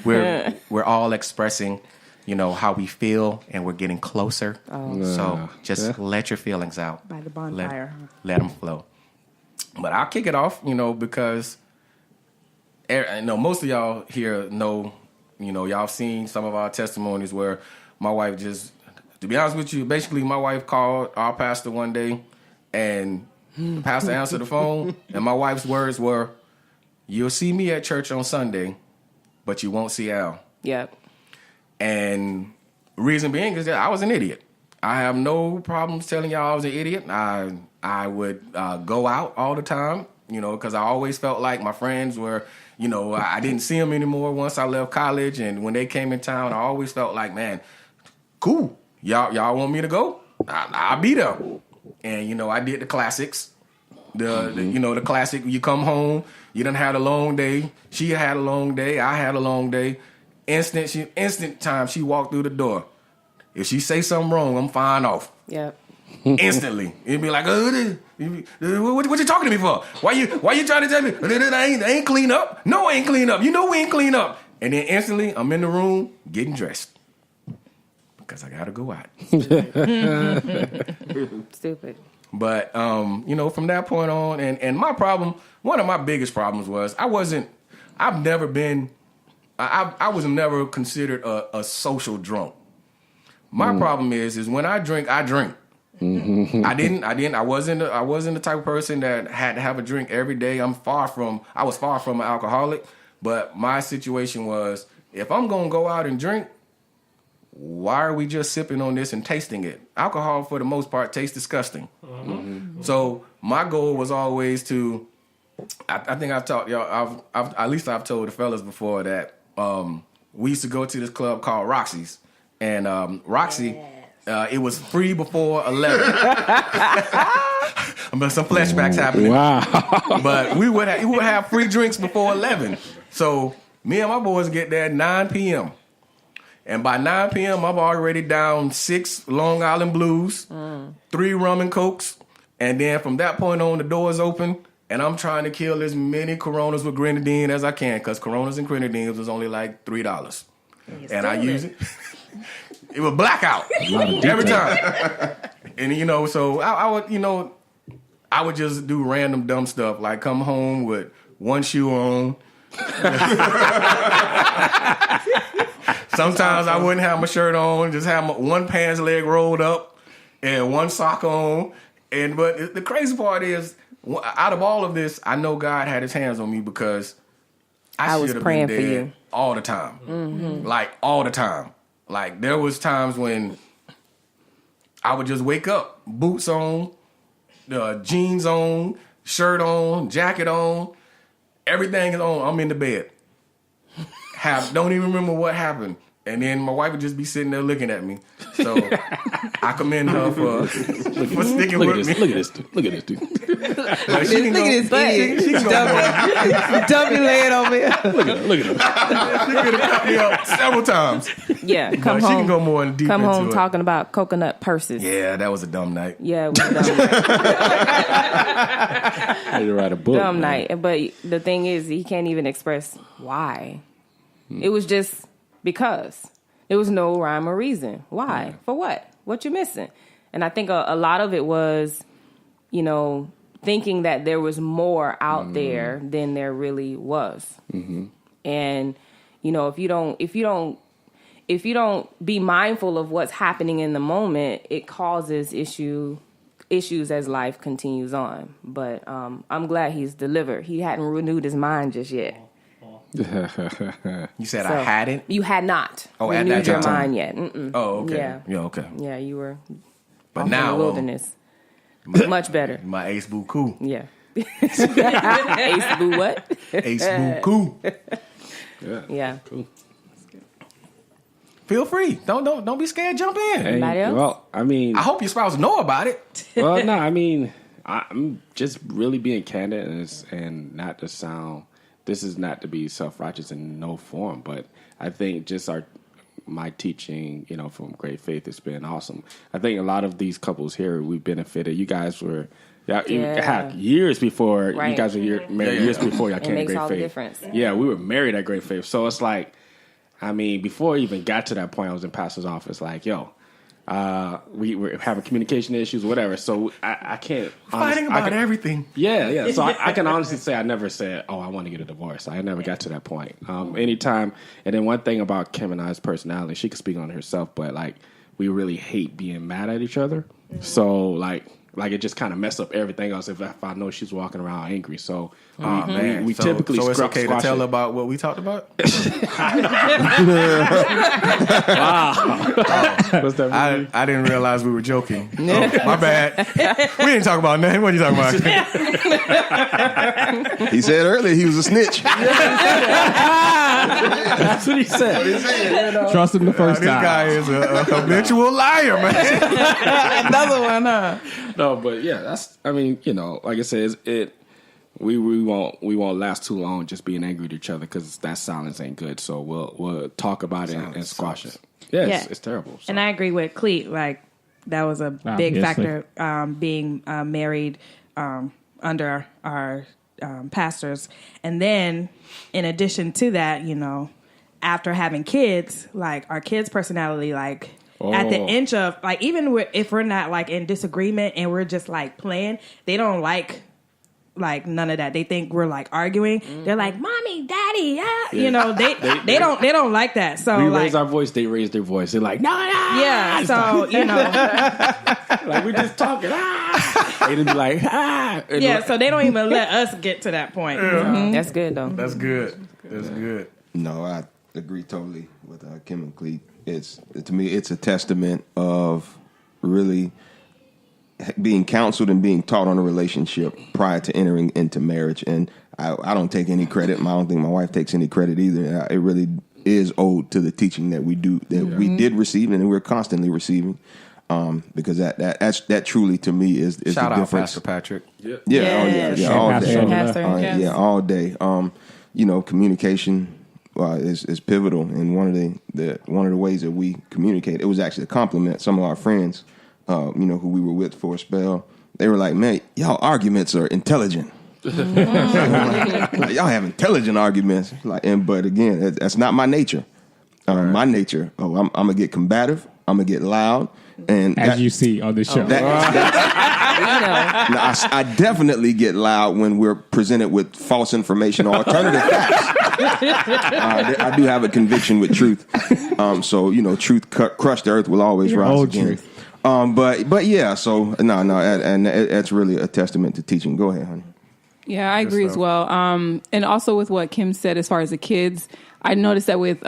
We're all expressing, how we feel, and we're getting closer. So just let your feelings out by the bonfire. Let them flow. But I'll kick it off, because most of y'all here know, y'all seen some of our testimonies where my wife just. To be honest with you, basically my wife called our pastor one day, and the pastor answered the phone, and my wife's words were, "You'll see me at church on Sunday, but you won't see Al." Yep. And reason being is that I was an idiot. I have no problems telling y'all I was an idiot. I would go out all the time, because I always felt like my friends were, I didn't see them anymore once I left college. And when they came in town, I always felt like, man, cool. Y'all want me to go? I'll be there. And, I did the classics. The classic, you come home, you done had a long day. She had a long day. I had a long day. Instant time she walked through the door. If she say something wrong, I'm fine off. Yep. Instantly. It'd be like, what you talking to me for? Why you trying to tell me I ain't clean up? No, I ain't clean up. You know we ain't clean up. And then instantly, I'm in the room getting dressed. Because I got to go out. Stupid. But, from that point on, and my problem, one of my biggest problems was I was never considered a social drunk. My problem is when I drink. Mm-hmm. I wasn't the type of person that had to have a drink every day. I was far from an alcoholic, but my situation was, if I'm going to go out and drink, why are we just sipping on this and tasting it? Alcohol, for the most part, tastes disgusting. Mm-hmm. So my goal was always to, I think I've taught y'all, I've told the fellas before that we used to go to this club called Roxy's. And Roxy, it was free before 11. But some flashbacks happening. Wow. But we would have free drinks before 11. So me and my boys get there at 9 p.m. And by 9 p.m., I'm already down 6 Long Island Blues, 3 rum and cokes. And then from that point on, the doors open. And I'm trying to kill as many Coronas with grenadine as I can, because Coronas and grenadines was only like $3. And I use it. It was blackout every time. And, so I would just do random dumb stuff, like come home with one shoe on. Sometimes I wouldn't have my shirt on, just have my one pants leg rolled up and one sock on. But the crazy part is, out of all of this, I know God had his hands on me, because I was should have praying been for dead you all the time. Mm-hmm. Like all the time. Like there was times when I would just wake up, boots on, jeans on, shirt on, jacket on, everything is on. I'm in the bed. Don't even remember what happened. And then my wife would just be sitting there looking at me. So I commend her for sticking with me. Look at this dude. Look at this dude. Look at this idiot. Dummy laying over here. Look at him. She could have cut me up several times. Yeah, come She home. can go more in deep Come into home it. talking about coconut purses. Yeah, that was a dumb night. Yeah, it was a dumb night. I need to write a book. Dumb man. night. But the thing is, he can't even express why. It was just because. There was no rhyme or reason. Why? Yeah. For what? What you missing? And I think a lot of it was, thinking that there was more out there than there really was. Mm-hmm. And, if you don't be mindful of what's happening in the moment, it causes issues as life continues on. But I'm glad he's delivered. He hadn't renewed his mind just yet. You said I hadn't? You had not that renewed your time. mind yet. Mm-mm. Oh, okay. Yeah, okay. Yeah, you were but off now, in the wilderness. Much better. My ace boo cool. Yeah. Ace boo what? Ace boo cool. Yeah. Cool. Feel free. Don't be scared. Jump in. Hey, Anybody else? well, I mean, I hope your spouse know about it. Well, no, I mean, I'm just really being candid and not to sound. This is not to be self-righteous in no form, but I think just my teaching, from Great Faith has been awesome. I think a lot of these couples here, we benefited. You guys were had years before you guys were married. Years before y'all came to Great Faith. It makes all the difference. Yeah, we were married at Great Faith, so it's like, I mean, before I even got to that point, I was in pastor's office. Like, we were having communication issues, whatever. So I can't fighting about everything. Yeah. So I can honestly say I never said, "Oh, I want to get a divorce." I never got to that point. Anytime, and then one thing about Kim and I's personality, she could speak on herself, but like we really hate being mad at each other. Mm-hmm. So like Like, it just kind of messed up everything else if I know she's walking around angry. So Man, we typically so it's okay to squash tell it. about what we talked about. What's that movie? I didn't realize we were joking. Oh, my bad. We didn't talk about nothing. What are you talking about? He said earlier he was a snitch. That's what he said. Trust him the first This time. guy is a habitual liar, man. Another one, huh? No, but yeah, that's. I mean, like I said, we won't last too long just being angry at each other because that silence ain't good. So we'll talk about it and squash it. Yeah, it's terrible. So. And I agree with Cleet. Like, that was a big factor, being married under our pastors. And then, in addition to that, after having kids, like, our kids' personality, like, at the inch of, like, even if we're not, like, in disagreement and we're just, like, playing, they don't like none of that. They think we're, like, arguing. Mm-hmm. They're like, mommy, daddy, yeah. They don't like that. So we like, raise our voice, they raise their voice. They're like, no. Yeah, so, like, we're just talking. They just be like, yeah, so they don't even let us get to that point. Mm-hmm. That's good, though. That's good. No, I agree totally with Kim and Cleet. To me, it's a testament of really being counseled and being taught on a relationship prior to entering into marriage. And I don't take any credit. I don't think my wife takes any credit either. It really is owed to the teaching that we did receive and we're constantly receiving. Because that truly to me is Shout the out difference. Pastor Patrick. Yeah, all day. All day. Communication is pivotal, and one of the ways that we communicate. It was actually a compliment. Some of our friends, who we were with for a spell, they were like, "Man, y'all arguments are intelligent. Like, y'all have intelligent arguments." But again, that's not my nature. My nature. I'm gonna get combative. I'm gonna get loud. And you see on the show. I definitely get loud when we're presented with false information or alternative facts. I do have a conviction with truth. So, truth crushed the earth will always rise again. Truth. But yeah, so no, and that's really a testament to teaching. Go ahead, honey. Yeah, I agree as well. And also with what Kim said as far as the kids, I noticed that with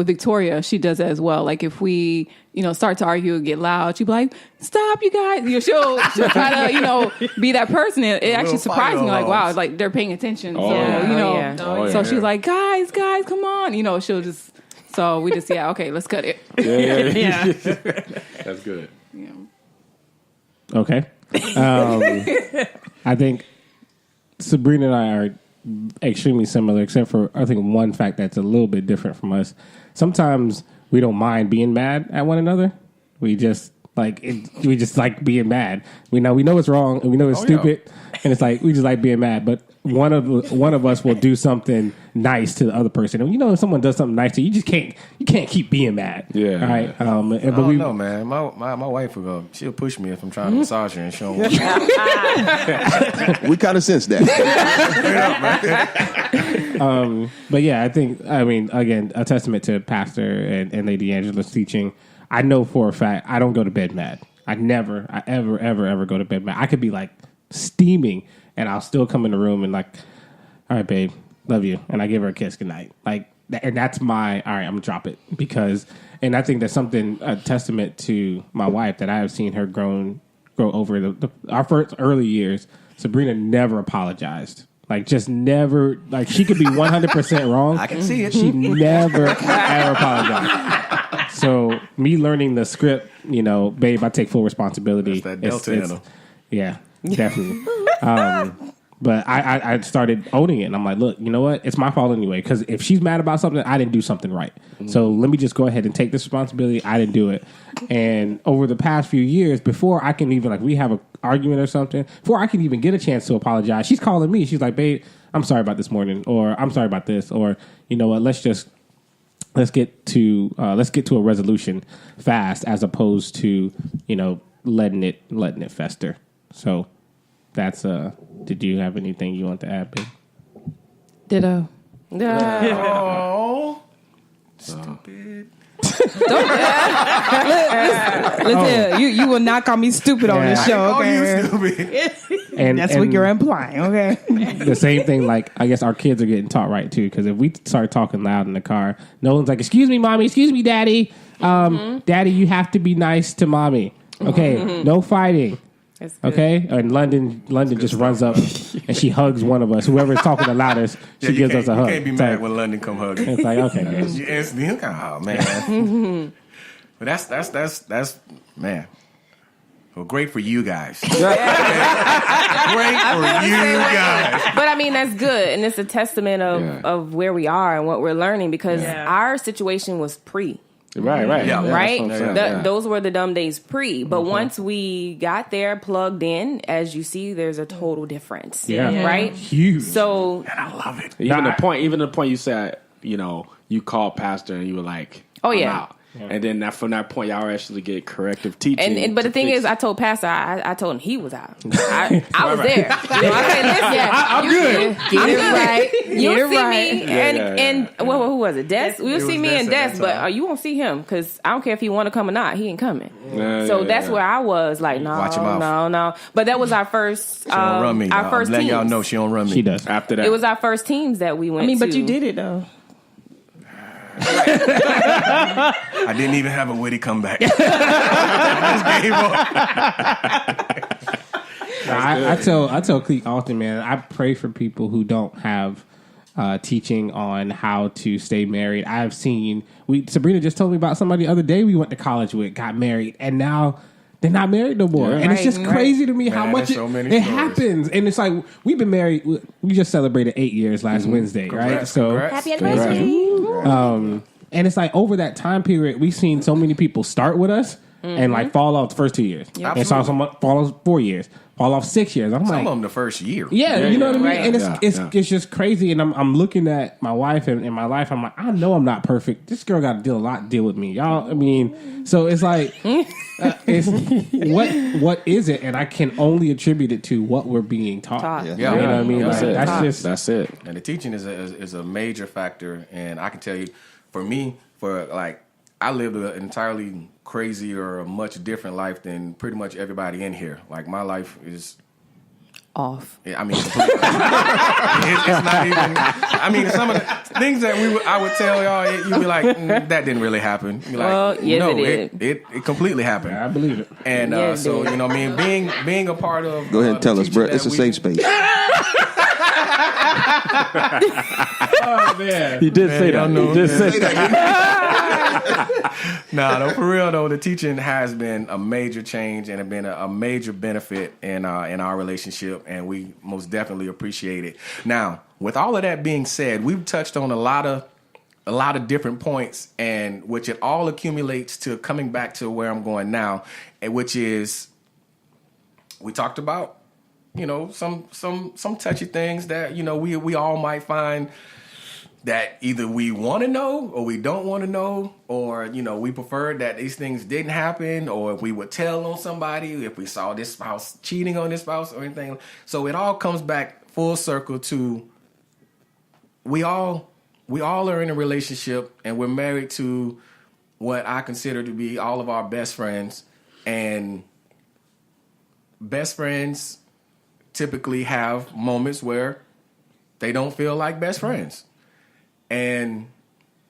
Victoria, she does that as well. Like, if we, start to argue and get loud, she'll be like, "Stop, you guys." She'll try to, be that person. It actually surprised me. Like, wow, like, they're paying attention. So she's like, guys, come on. She'll just, so we just, okay, let's cut it. Yeah. That's good. Yeah. Okay. I think Sabrina and I are extremely similar, except for I think one fact that's a little bit different from us. Sometimes we don't mind being mad at one another. We just like being mad. We know it's wrong and we know it's stupid, and it's like we just like being mad. But one of us will do something nice to the other person, and if someone does something nice to you, you can't keep being mad. Yeah. All right. No, man. My wife she'll push me if I'm trying to massage her and she don't want We kind of sense that. But yeah, again, a testament to Pastor and Lady Angela's teaching. I know for a fact I don't go to bed mad. I ever go to bed mad. I could be like steaming and I'll still come in the room and like, all right, babe, love you. And I give her a kiss goodnight. Like, and that's my, all right, I'm gonna drop it and I think that's a testament to my wife that I have seen her grow over our first early years. Sabrina never apologized. Like, just never, like, she could be 100% wrong. I can see it. She never, ever apologized. So, me learning the script, babe, I take full responsibility. That's that Delta in her. Yeah, definitely. But I started owning it, and I'm like, look, you know what? It's my fault anyway, because if she's mad about something, I didn't do something right. Mm-hmm. So let me just go ahead and take this responsibility. I didn't do it. And over the past few years, before I can even, like, we have an argument or something, before I can even get a chance to apologize, she's calling me. She's like, babe, I'm sorry about this morning, or I'm sorry about this, or, you know what, let's get to a resolution fast, as opposed to, letting it fester. So that's did you have anything you want to add, babe? Ditto. Oh, stupid. Listen, you will not call me stupid on this show. Oh, Okay, you stupid. And that's what you're implying. Okay, the same thing. Like I guess our kids are getting taught right too. Because if we start talking loud in the car, Nolan's like, "Excuse me, mommy. Excuse me, daddy. Daddy, you have to be nice to mommy. Okay, no fighting." Okay, and London just runs up and she hugs one of us. Whoever's talking the loudest, she gives us a hug. You can't be mad when London come hugging. It's like, okay, guys. You instantly, oh man. But that's man. Well, great for you guys. Great for you guys. But I mean, that's good, and it's a testament of where we are and what we're learning because our situation was pre. Right. Yeah, right? Yeah. Those were the dumb days pre. But once we got there, plugged in, as you see, there's a total difference. Yeah. Right? Huge. So, And I love it. Even the point you said, you called pastor and you were like, oh, I'm yeah. out. And then from that point, y'all actually get corrective teaching. But the thing is, I told Pastor, I told him he was out. I was there. I said, listen, I'm good. Get it right. You'll see me. Yeah. And well, who was it? Des? You'll see me and Des, but you won't see him because I don't care if he want to come or not. He ain't coming. So that's where I was like, no. But that was our first. She don't run me. Our first I'm letting teams. y'all know she don't run me. She does. After that. It was our first teams that we went to. but you did it though. I didn't even have a witty comeback. I just gave up. I tell Cleek often, man, I pray for people who don't have teaching on how to stay married. I've seen Sabrina just told me about somebody the other day we went to college with, got married, and now they're not married no more. And it's just crazy to me how much it happens. And it's like we've been married. We just celebrated 8 years last Wednesday, right? So Happy anniversary. And it's like over that time period, we've seen so many people start with us and like fall off the first 2 years. Yep. And saw someone fall off 4 years, fall off 6 years. I'm Some like, of them the first year. Yeah, you know what I mean? Right. And it's just crazy. And I'm looking at my wife and in my life, I'm like, I know I'm not perfect. This girl got to deal with me. Y'all, I mean, so it's like, it's what is it? And I can only attribute it to what we're being taught. Yeah. You know what I mean? That's it. And the teaching is a major factor. And I can tell you, for me, I lived an entirely crazy or a much different life than pretty much everybody in here. Like my life is off. I mean, it's not even. I mean, some of the things that I would tell y'all, you'd be like, that didn't really happen. You'd be like, Well, yes, no, it did. it completely happened. I believe it. And Yeah, so it did. you know, what I mean, being a part of. Go ahead and tell us, bro. teaching It's a that safe space. Oh, man. You did say that. You did say that. No, for real though, the teaching has been a major change and have been a major benefit in our relationship, and we most definitely appreciate it. Now, with all of that being said, we've touched on a lot of different points, and which it all accumulates to coming back to where I'm going now, and which is we talked about, some touchy things that we all might find that either we want to know or we don't want to know, or we prefer that these things didn't happen, or if we would tell on somebody if we saw this spouse cheating on this spouse or anything. So it all comes back full circle to we all are in a relationship and we're married to what I consider to be all of our best friends, and best friends typically have moments where they don't feel like best friends. And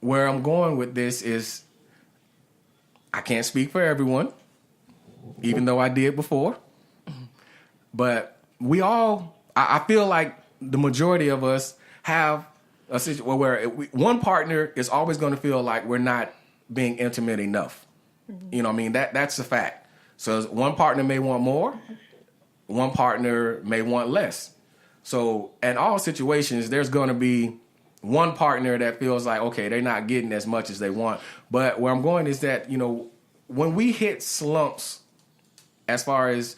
where I'm going with this is I can't speak for everyone, even though I did before. But I feel like the majority of us have a situation where one partner is always going to feel like we're not being intimate enough. You know what I mean? That's a fact. So one partner may want more, one partner may want less. So in all situations, there's going to be one partner that feels like, okay, they're not getting as much as they want. But where I'm going is that, when we hit slumps as far as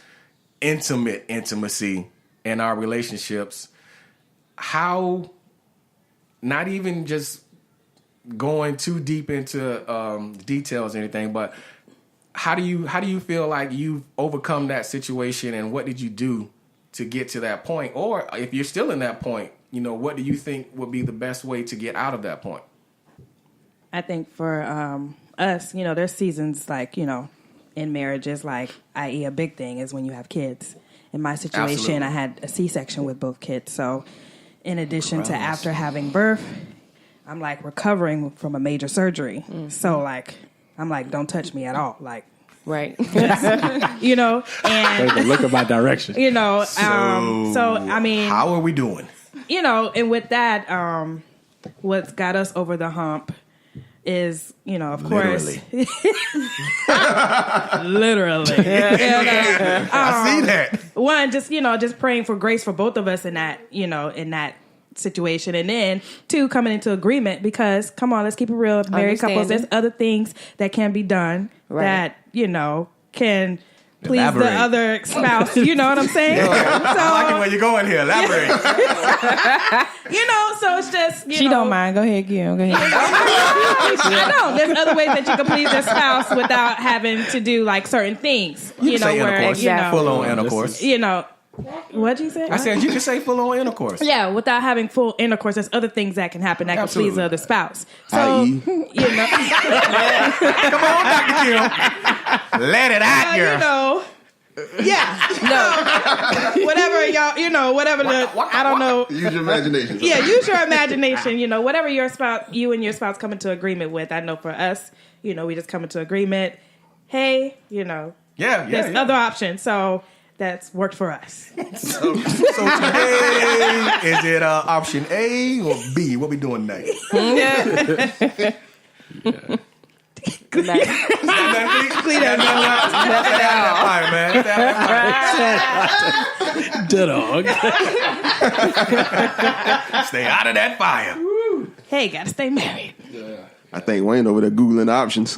intimacy in our relationships, how, not even just going too deep into details or anything, but how do you feel like you've overcome that situation, and what did you do to get to that point? Or if you're still in that point, what do you think would be the best way to get out of that point? I think for us, there's seasons like, in marriages, like, i.e. a big thing is when you have kids. In my situation, Absolutely. I had a C-section with both kids. So in addition to after having birth, I'm like recovering from a major surgery. Mm-hmm. So like, I'm like, don't touch me at all. Like, Right. and Look at my direction. so I mean, how are we doing? And with that, what's got us over the hump is, of course, literally. I see that. One, just praying for grace for both of us in that, in that situation. And then two, coming into agreement because, come on, let's keep it real. Married couples, there's other things that can be done that, can please Elaborate. the other spouse. You know what I'm saying? I like it where you're going here. Elaborate. So it's just, She don't mind. Go ahead, Gil. Go ahead. I know. There's other ways that you can please your spouse without having to do like certain things. You can say where intercourse. Full on intercourse. What'd you say? I said you can say full on intercourse. Yeah, without having full intercourse, there's other things that can happen that can please the other spouse. So, I.e. Come on, Dr. Kim. Let it out, girl. Whatever y'all, whatever I don't know. Use your imagination. Yeah, use your imagination. Whatever you and your spouse come into agreement with. I know for us, we just come into agreement. Hey, there's other options. So that's worked for us. So today, is it option A or B? What we doing next? Dog. Stay out of that fire. Hey, gotta stay married. I think Wayne over there Googling options.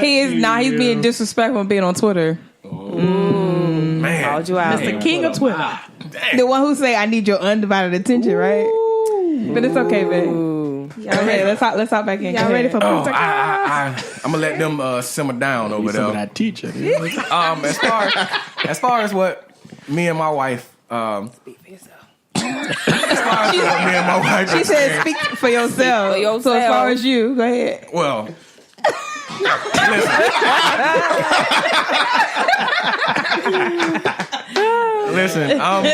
He is not. He's being disrespectful and being on Twitter. Man. Called you out. Mr. King of Twitter. The one who say, "I need your undivided attention," right? But it's okay, man. Y'all ready? Let's hop back in. Y'all ready for I'm gonna let them simmer down over Some of there. that teacher. As far as what me and my wife. Speak for yourself. As far as what me and my wife. She said, "Speak for yourself." For yourself. So as far as you, go ahead. Well. Listen, I'm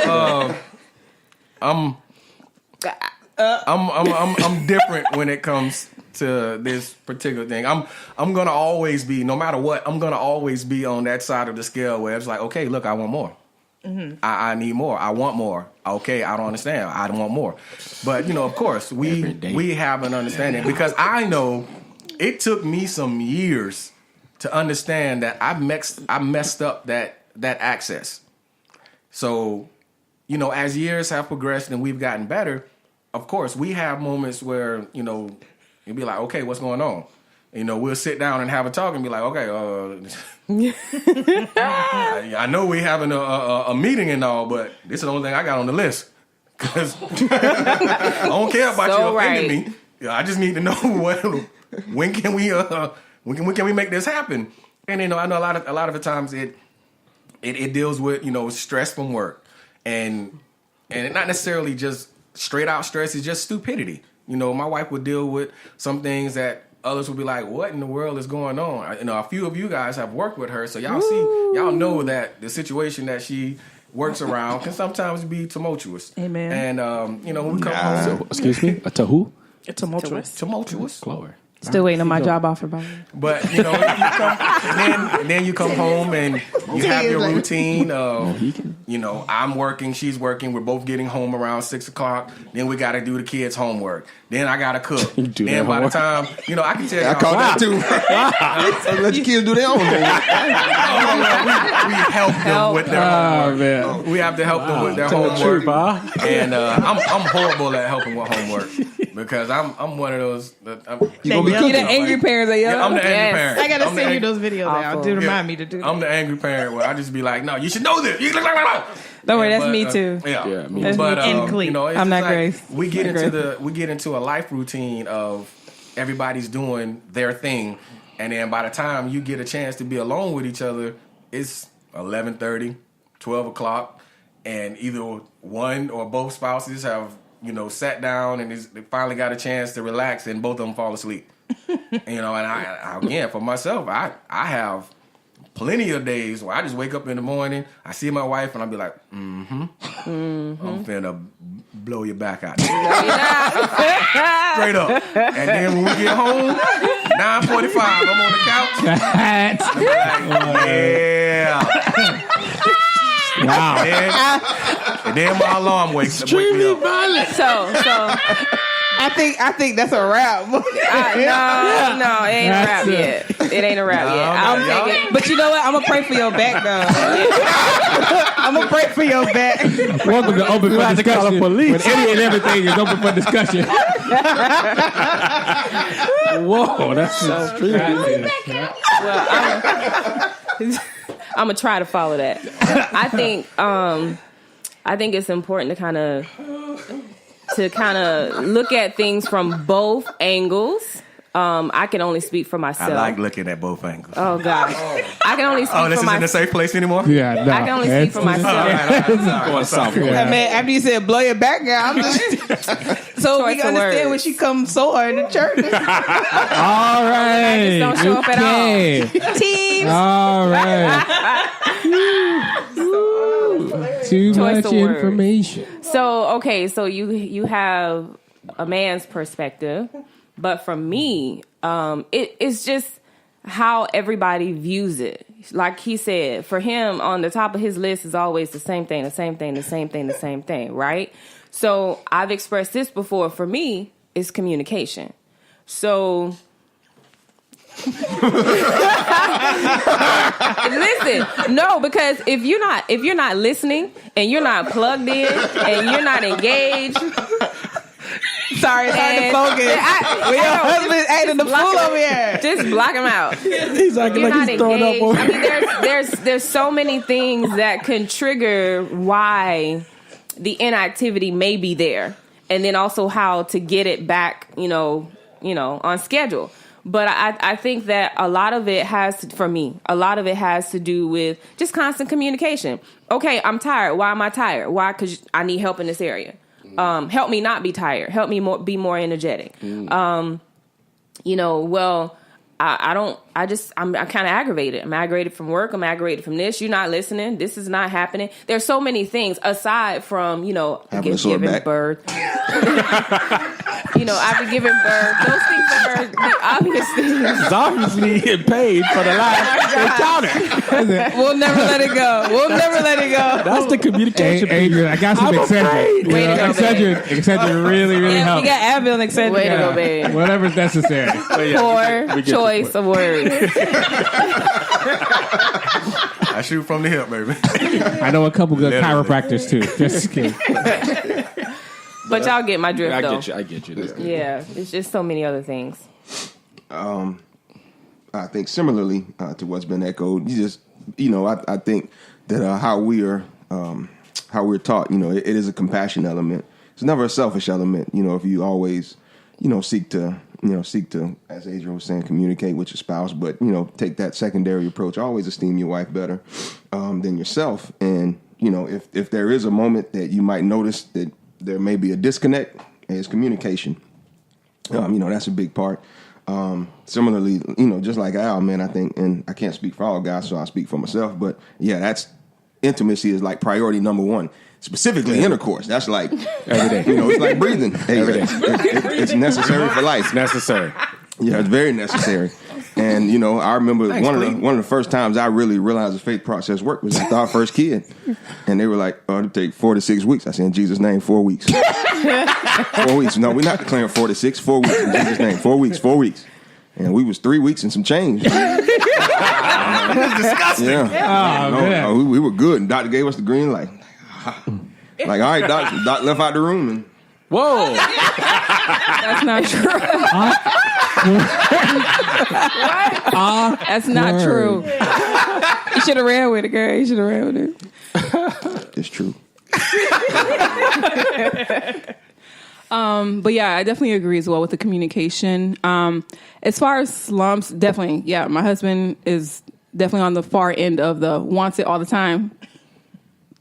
different when it comes to this particular thing. I'm gonna always be, no matter what, I'm gonna always be on that side of the scale where it's like, okay, look, I want more. Mm-hmm. I need more. I want more. Okay, I don't understand. I want more. But of course, we have an understanding because I know it took me some years to understand that I messed up that access. So, as years have progressed and we've gotten better, of course, we have moments where, you'll be like, okay, what's going on? We'll sit down and have a talk and be like, okay, I know we having a meeting and all, but this is the only thing I got on the list. Because I don't care about you offending me. I just need to know when can we make this happen? And I know a lot of the times it deals with stress from work and not necessarily just straight out stress. It's just stupidity. My wife would deal with some things that others would be like, "What in the world is going on?" A few of you guys have worked with her, so y'all know that the situation that she works around can sometimes be tumultuous. Amen. And when we come home, So, excuse me, a tahu? Tumultuous. Chloe. Still waiting on my job offer, by the way. But then you come home and you have your routine of I'm working, she's working, we're both getting home around 6:00. Then we got to do the kids' homework. Then I got to cook. Then by the time I can tell you, I caught that too. Let your kids do their own homework. we help them with their homework. Man. We have to help them with their homework. And I'm horrible at helping with homework because I'm one of those. You gonna be cooking? You the angry parents, Yeah, I'm the angry parent. I gotta I'm the send you angry- those videos now. Do remind me to do that. I'm the angry parent where I just be like, no, you should know this. Don't worry, that's me too. Yeah, me That's but me. And clean. it's I'm just not Grace. We get I'm into we get into a life routine of everybody's doing their thing, and then by the time you get a chance to be alone with each other, it's 11:30, 12 o'clock, and either one or both spouses have sat down and they finally got a chance to relax, and both of them fall asleep. And I again, for myself, I have plenty of days where I just wake up in the morning, I see my wife, and I'll be like, I'm finna blow your back out. Straight up. And then when we get home, 9:45, I'm on the couch. I'm like, yeah. Wow. And then my alarm wakes up. Wake me up. So I think that's a wrap. no, it ain't a wrap yet. It ain't a wrap yet. I'll take it. But you know what? I'm gonna pray for your back, though. I'm gonna pray for your back. Welcome to Open for Discussion. When any and everything is open for discussion. Whoa, that's so strange. Well, I'm gonna try to follow that. I think it's important to kind of look at things from both angles. I can only speak for myself. I like looking at both angles. Oh God, I can only speak for myself. This isn't a safe place anymore? Yeah, no. I can only speak for myself. Going soft. Man, after you said blow your back out, I'm just so we can understand when she comes sore in the church. All right. Don't show up at all. Teams. All right. Too Choice much of words. information. So you have a man's perspective, but for me, it's just how everybody views it. Like he said, for him, on the top of his list is always the same thing, right? So I've expressed this before. For me, it's communication. So listen, no, because if you're not listening and you're not plugged in and you're not engaged. Sorry, it's hard to focus. Your husband acting the fool over here. Just block him out. He's acting like he's throwing up over. I mean, there's so many things that can trigger why the inactivity may be there, and then also how to get it back, on schedule. But I think that a lot of it has to do with just constant communication. Okay, I'm tired. Why am I tired? Why? Because I need help in this area. Help me not be tired. Help me be more energetic. I'm kind of aggravated. I'm aggravated from work. I'm aggravated from this. You're not listening. This is not happening. There's so many things aside from, giving birth. After giving birth, those things are the obvious things. He's obviously getting paid for the last encounter. We'll never let it go. That's the communication. Hey, Adrian, I got some Excedrin. Excedrin really helps. We got Advil and Excedrin. Way to go, babe. Whatever's necessary. Poor choice of words. I shoot from the hip, baby. I know a couple good chiropractors too. Just kidding. But y'all get my drift, though. I get you. Yeah, it's just so many other things. I think similarly to what's been echoed, I think that how we're taught, it is a compassion element. It's never a selfish element. If you always, seek to, as Adrian was saying, communicate with your spouse, but take that secondary approach. Always esteem your wife better than yourself. And if there is a moment that you might notice that there may be a disconnect, it's communication. That's a big part. Similarly, just like Al, man, I think, and I can't speak for all guys, so I'll speak for myself, but yeah, that's intimacy is like priority number one. Specifically intercourse. That's like every day. It's like breathing. Every day. It's necessary for life. Necessary. Yeah, it's very necessary. And I remember one of the first times I really realized the faith process worked was after our first kid, and they were like, "Oh, it'll take 4 to 6 weeks." I said, "In Jesus' name, 4 weeks." 4 weeks. No, we're not declaring 4 to 6. 4 weeks in Jesus' name. 4 weeks. 4 weeks. And we was 3 weeks and some change. That's disgusting. Yeah. We were good, and Doctor gave us the green light. Like, all right, Doc left out the room. And whoa. That's not true. That's not true. You should have ran with it, girl. You should have ran with it. It's true. But yeah, I definitely agree as well with the communication. As far as slumps, definitely, yeah, my husband is definitely on the far end of the wants it all the time,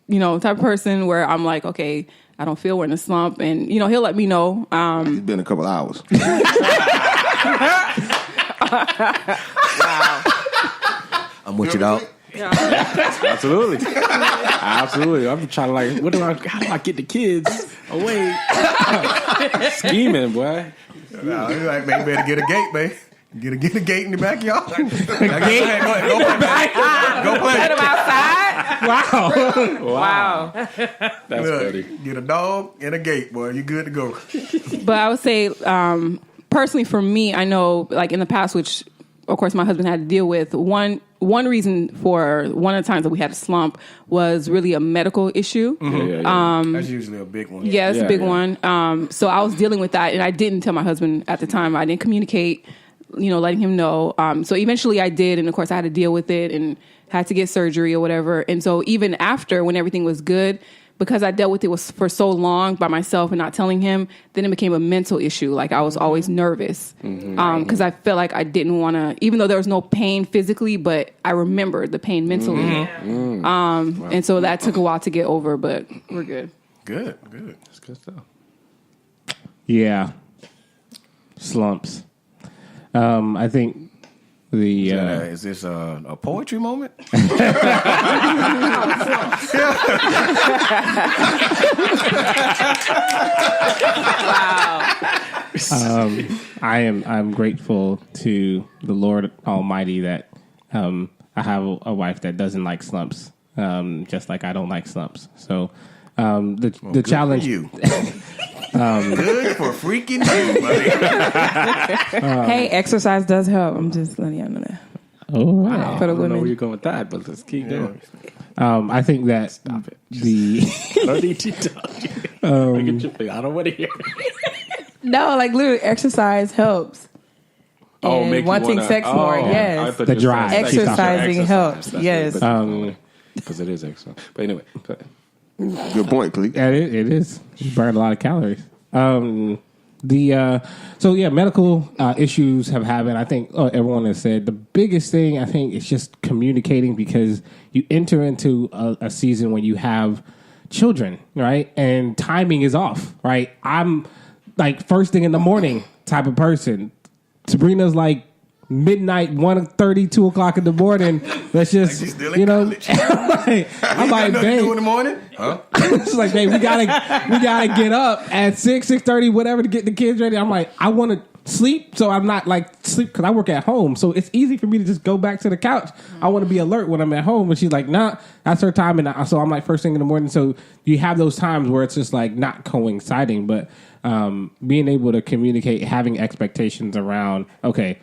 type of person where I'm like, okay, I don't feel we're in a slump, and he'll let me know. It's been a couple hours. Wow. I'm with you, dog. Absolutely. I'm trying to how do I get the kids away? Scheming, boy. No, he's like, man, you better get a gate, man. Get a gate in the backyard. Go play. Let him outside. Wow. That's funny. Get a dog and a gate, boy. You good to go. But I would say, personally, for me, I know, like in the past, which of course my husband had to deal with. One reason for one of the times that we had a slump was really a medical issue. Mm-hmm. That's usually a big one. Yeah, it's a big one. So I was dealing with that, and I didn't tell my husband at the time. I didn't communicate, letting him know. So eventually I did, and of course I had to deal with it and had to get surgery or whatever. And so even after, when everything was good, because I dealt with it for so long by myself and not telling him, then it became a mental issue. Like I was always nervous because I felt like I didn't want to, even though there was no pain physically, but I remembered the pain mentally. And so that took a while to get over, but we're good. Good. That's good stuff. Yeah. Slumps. I think the is this a poetry moment? I'm grateful to the Lord Almighty that I have a wife that doesn't like slumps, just like I don't like slumps. So the challenge. For you. Good for freaking you, buddy. Hey, exercise does help. I'm just letting y'all know that. Oh, wow. I don't know where you're going with that, but let's keep going. I think that Stop it. the I don't need to tell you. I don't want to hear it. No, like literally, exercise helps. And make you wanting wanna- sex more, yes. The drive. Exercising helps, yes. Because it is exercise. But anyway, go ahead. Good point, Cleek. Yeah, it is. You burn a lot of calories. Medical issues have happened. I think everyone has said the biggest thing. I think is just communicating, because you enter into a season when you have children, right? And timing is off, right? I'm like first thing in the morning type of person. Sabrina's like midnight, 1:30, 2 o'clock in the morning. Let's just, Like she's still in college. I'm like, babe, in the morning? Huh? it's like, babe, we gotta get up at 6:30, whatever, to get the kids ready. I'm like, I want to sleep, so I'm not like sleep because I work at home, so it's easy for me to just go back to the couch. I want to be alert when I'm at home, and she's like, nah, that's her time, and so I'm like first thing in the morning. So you have those times where it's just like not coinciding, but being able to communicate, having expectations around, okay,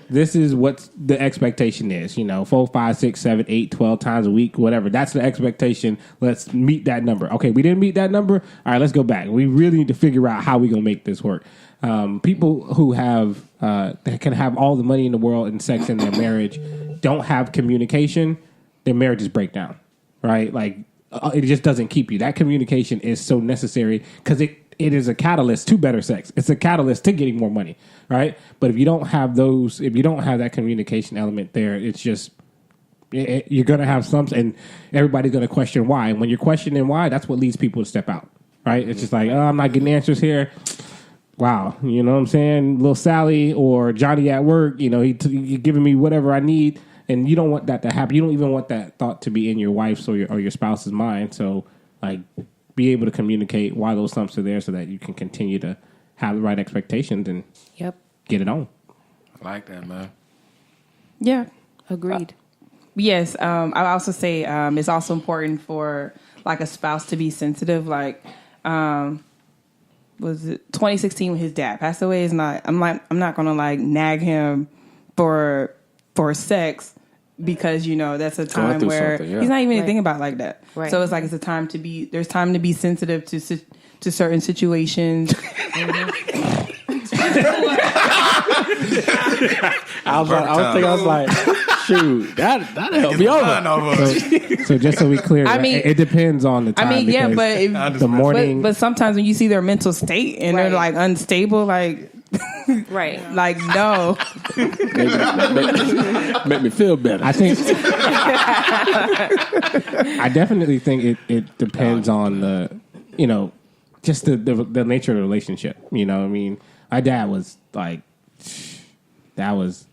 this is what the expectation is, 4, 5, 6, 7, 8, 12 times a week, whatever. That's the expectation. Let's meet that number. Okay, we didn't meet that number. All right, let's go back. We really need to figure out how we're going to make this work. People who have that can have all the money in the world and sex in their marriage don't have communication, their marriages break down, right? Like, it just doesn't keep you. That communication is so necessary because it is a catalyst to better sex. It's a catalyst to getting more money, right? But if you don't have that communication element there, it's just, you're going to have slumps, and everybody's going to question why. And when you're questioning why, that's what leads people to step out, right? It's just like, oh, I'm not getting answers here. Wow, you know what I'm saying? Little Sally or Johnny at work, he's giving me whatever I need, and you don't want that to happen. You don't even want that thought to be in your wife's or your spouse's mind. So, like, be able to communicate why those slumps are there so that you can continue to have the right expectations and get it on. I like that, man. Yeah. Agreed. Yes. I also say it's also important for like a spouse to be sensitive. Like, was it 2016 when his dad passed away? I'm not gonna like nag him for sex, because that's a time where he's not even thinking about it like that. Right. So it's like there's time to be sensitive to certain situations. I was like, shoot, that helped me over. So just so we clear, I mean, it depends on the time. I mean, yeah, but the morning. But sometimes when you see their mental state and they're like unstable, like. Right. Like, no. Make me feel better. I think. I definitely think it depends on the, just the nature of the relationship. You know, I mean, my dad was like, that was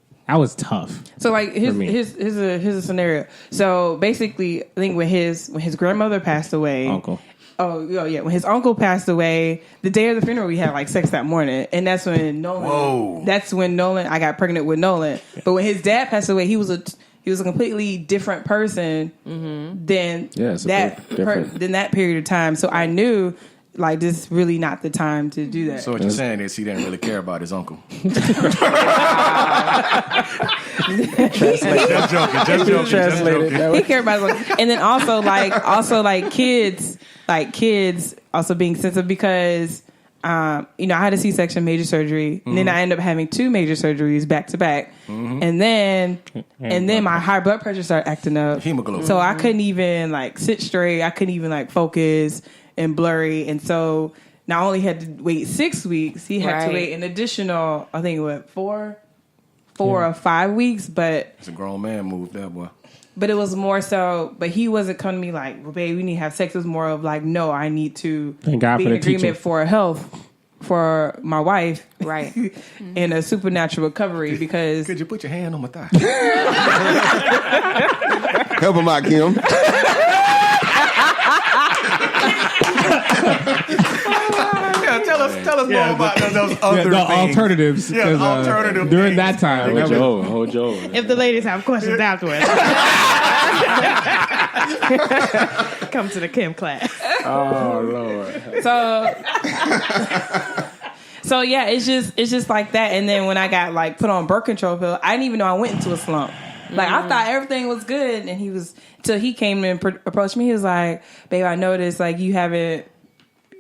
tough. So like here's a scenario. So basically, I think when his grandmother passed away, Uncle. Oh yeah, when his uncle passed away, the day of the funeral, we had like sex that morning, and that's when Nolan. Whoa. That's when Nolan. I got pregnant with Nolan. But when his dad passed away, he was a completely different person than than that period of time. So I knew. Like, this is really not the time to do that. So what you're saying is he didn't really care about his uncle. Just joking. He cared about his uncle. And then also kids also being sensitive because, I had a C-section, major surgery. And then I ended up having 2 major surgeries back to back. And then my high blood pressure started acting up. Hemoglobin. So I couldn't even like sit straight. I couldn't even like focus. And blurry, and so not only had to wait 6 weeks, he had to wait an additional, I think, 4 or 5 weeks. But it's a grown man move, that boy. But it was more so. But he wasn't coming to me like, "Well, babe, we need to have sex." It was more of like, "No, I need to Thank God be for in the agreement teaching. for health for my wife, Right, and a supernatural recovery." Because could you put your hand on my thigh? Help him out, Kim. Tell us more about those other things. Alternatives. Yeah, the alternative during things. that time. Hold Joe. If the ladies have questions afterwards, come to the Kim class. Oh Lord. So yeah, it's just like that. And then when I got like put on birth control pill, I didn't even know I went into a slump. Like I thought everything was good, and till he came and approached me. He was like, "Babe, I noticed like you haven't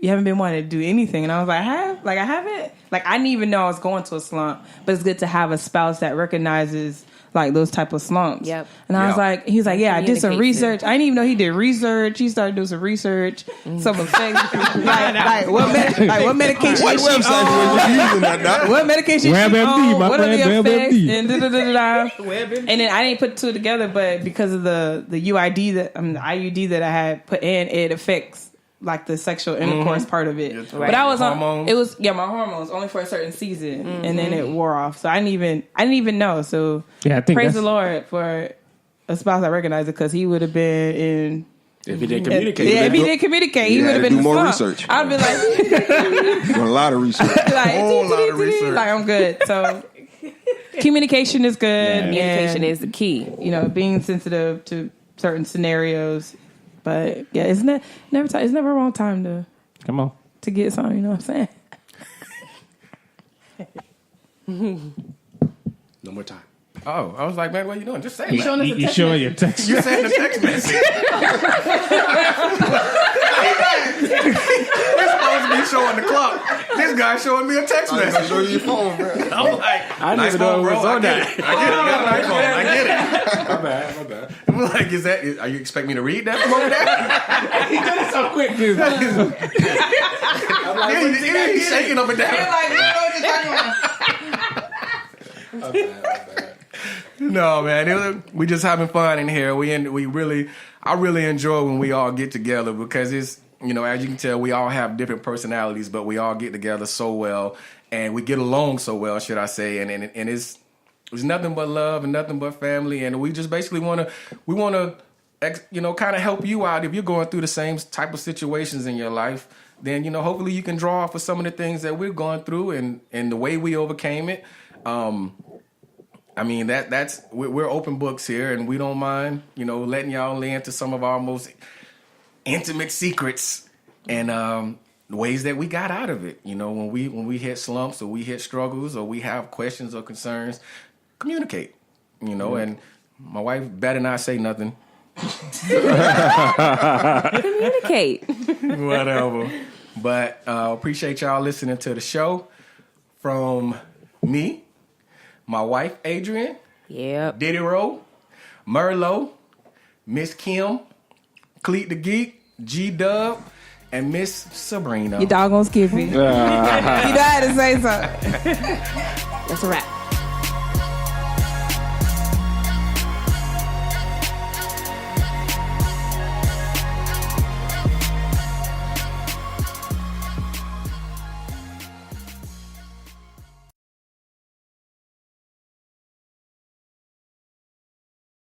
been wanting to do anything." And I was like, I haven't. Like I didn't even know I was going to a slump. But it's good to have a spouse that recognizes like those type of slumps. Yep. And I was like, he was like, yeah, I did some research. I didn't even know he did research. He started doing some research. Some effects. like what medication? What website was you using that? Doc? What medication? WebMD, my what are the friend, effects? WebMD. And and then I didn't put 2 together, but because of the UID the IUD that I had put in, it affects like the sexual intercourse part of it. Right. But I was hormones. It was my hormones only for a certain season, and then it wore off. So I didn't even know. So Yeah, I think praise that's- the Lord for a spouse that recognized it, because he would have been in. If he didn't communicate, Yeah, if he didn't communicate, he Yeah, would have been do in more slump. research. I'd be like, Doing a lot of research. Whole lot of research. like I'm good. So communication is good. communication and, is the key. being sensitive to certain scenarios. But yeah, it's never a wrong time to Come on. get something. You know what I'm saying? no more time. Oh, I was like, man, what are you doing? Just say it. You showing your text? You sent the text message. We're supposed to be showing the clock. This guy showing me a text message. Show you your phone, bro. I'm like, I didn't nice even know phone, it bro. was on that. I get it. You got an iPhone. I get it. My bad. I'm like, are you expect me to read that from over there? He did it so quick, dude. I'm like, he's shaking up and down. No, man, we just having fun in here. I really enjoy when we all get together, because it's, as you can tell, we all have different personalities, but we all get together so well, and we get along so well, should I say? And it's nothing but love and nothing but family, and we just basically want to kind of help you out if you're going through the same type of situations in your life. Then hopefully you can draw off of some of the things that we're going through and the way we overcame it. We're open books here, and we don't mind, letting y'all into some of our most intimate secrets and the ways that we got out of it. When we hit slumps or we hit struggles or we have questions or concerns, communicate. And my wife better not say nothing. Communicate. Whatever. But appreciate y'all listening to the show. From me, my wife, Adrian, Yep. Diddy Rowe, Merlot, Miss Kim, Cleet the Geek, G-Dub, and Miss Sabrina. You doggone Skippy. You know how to say something. That's a wrap.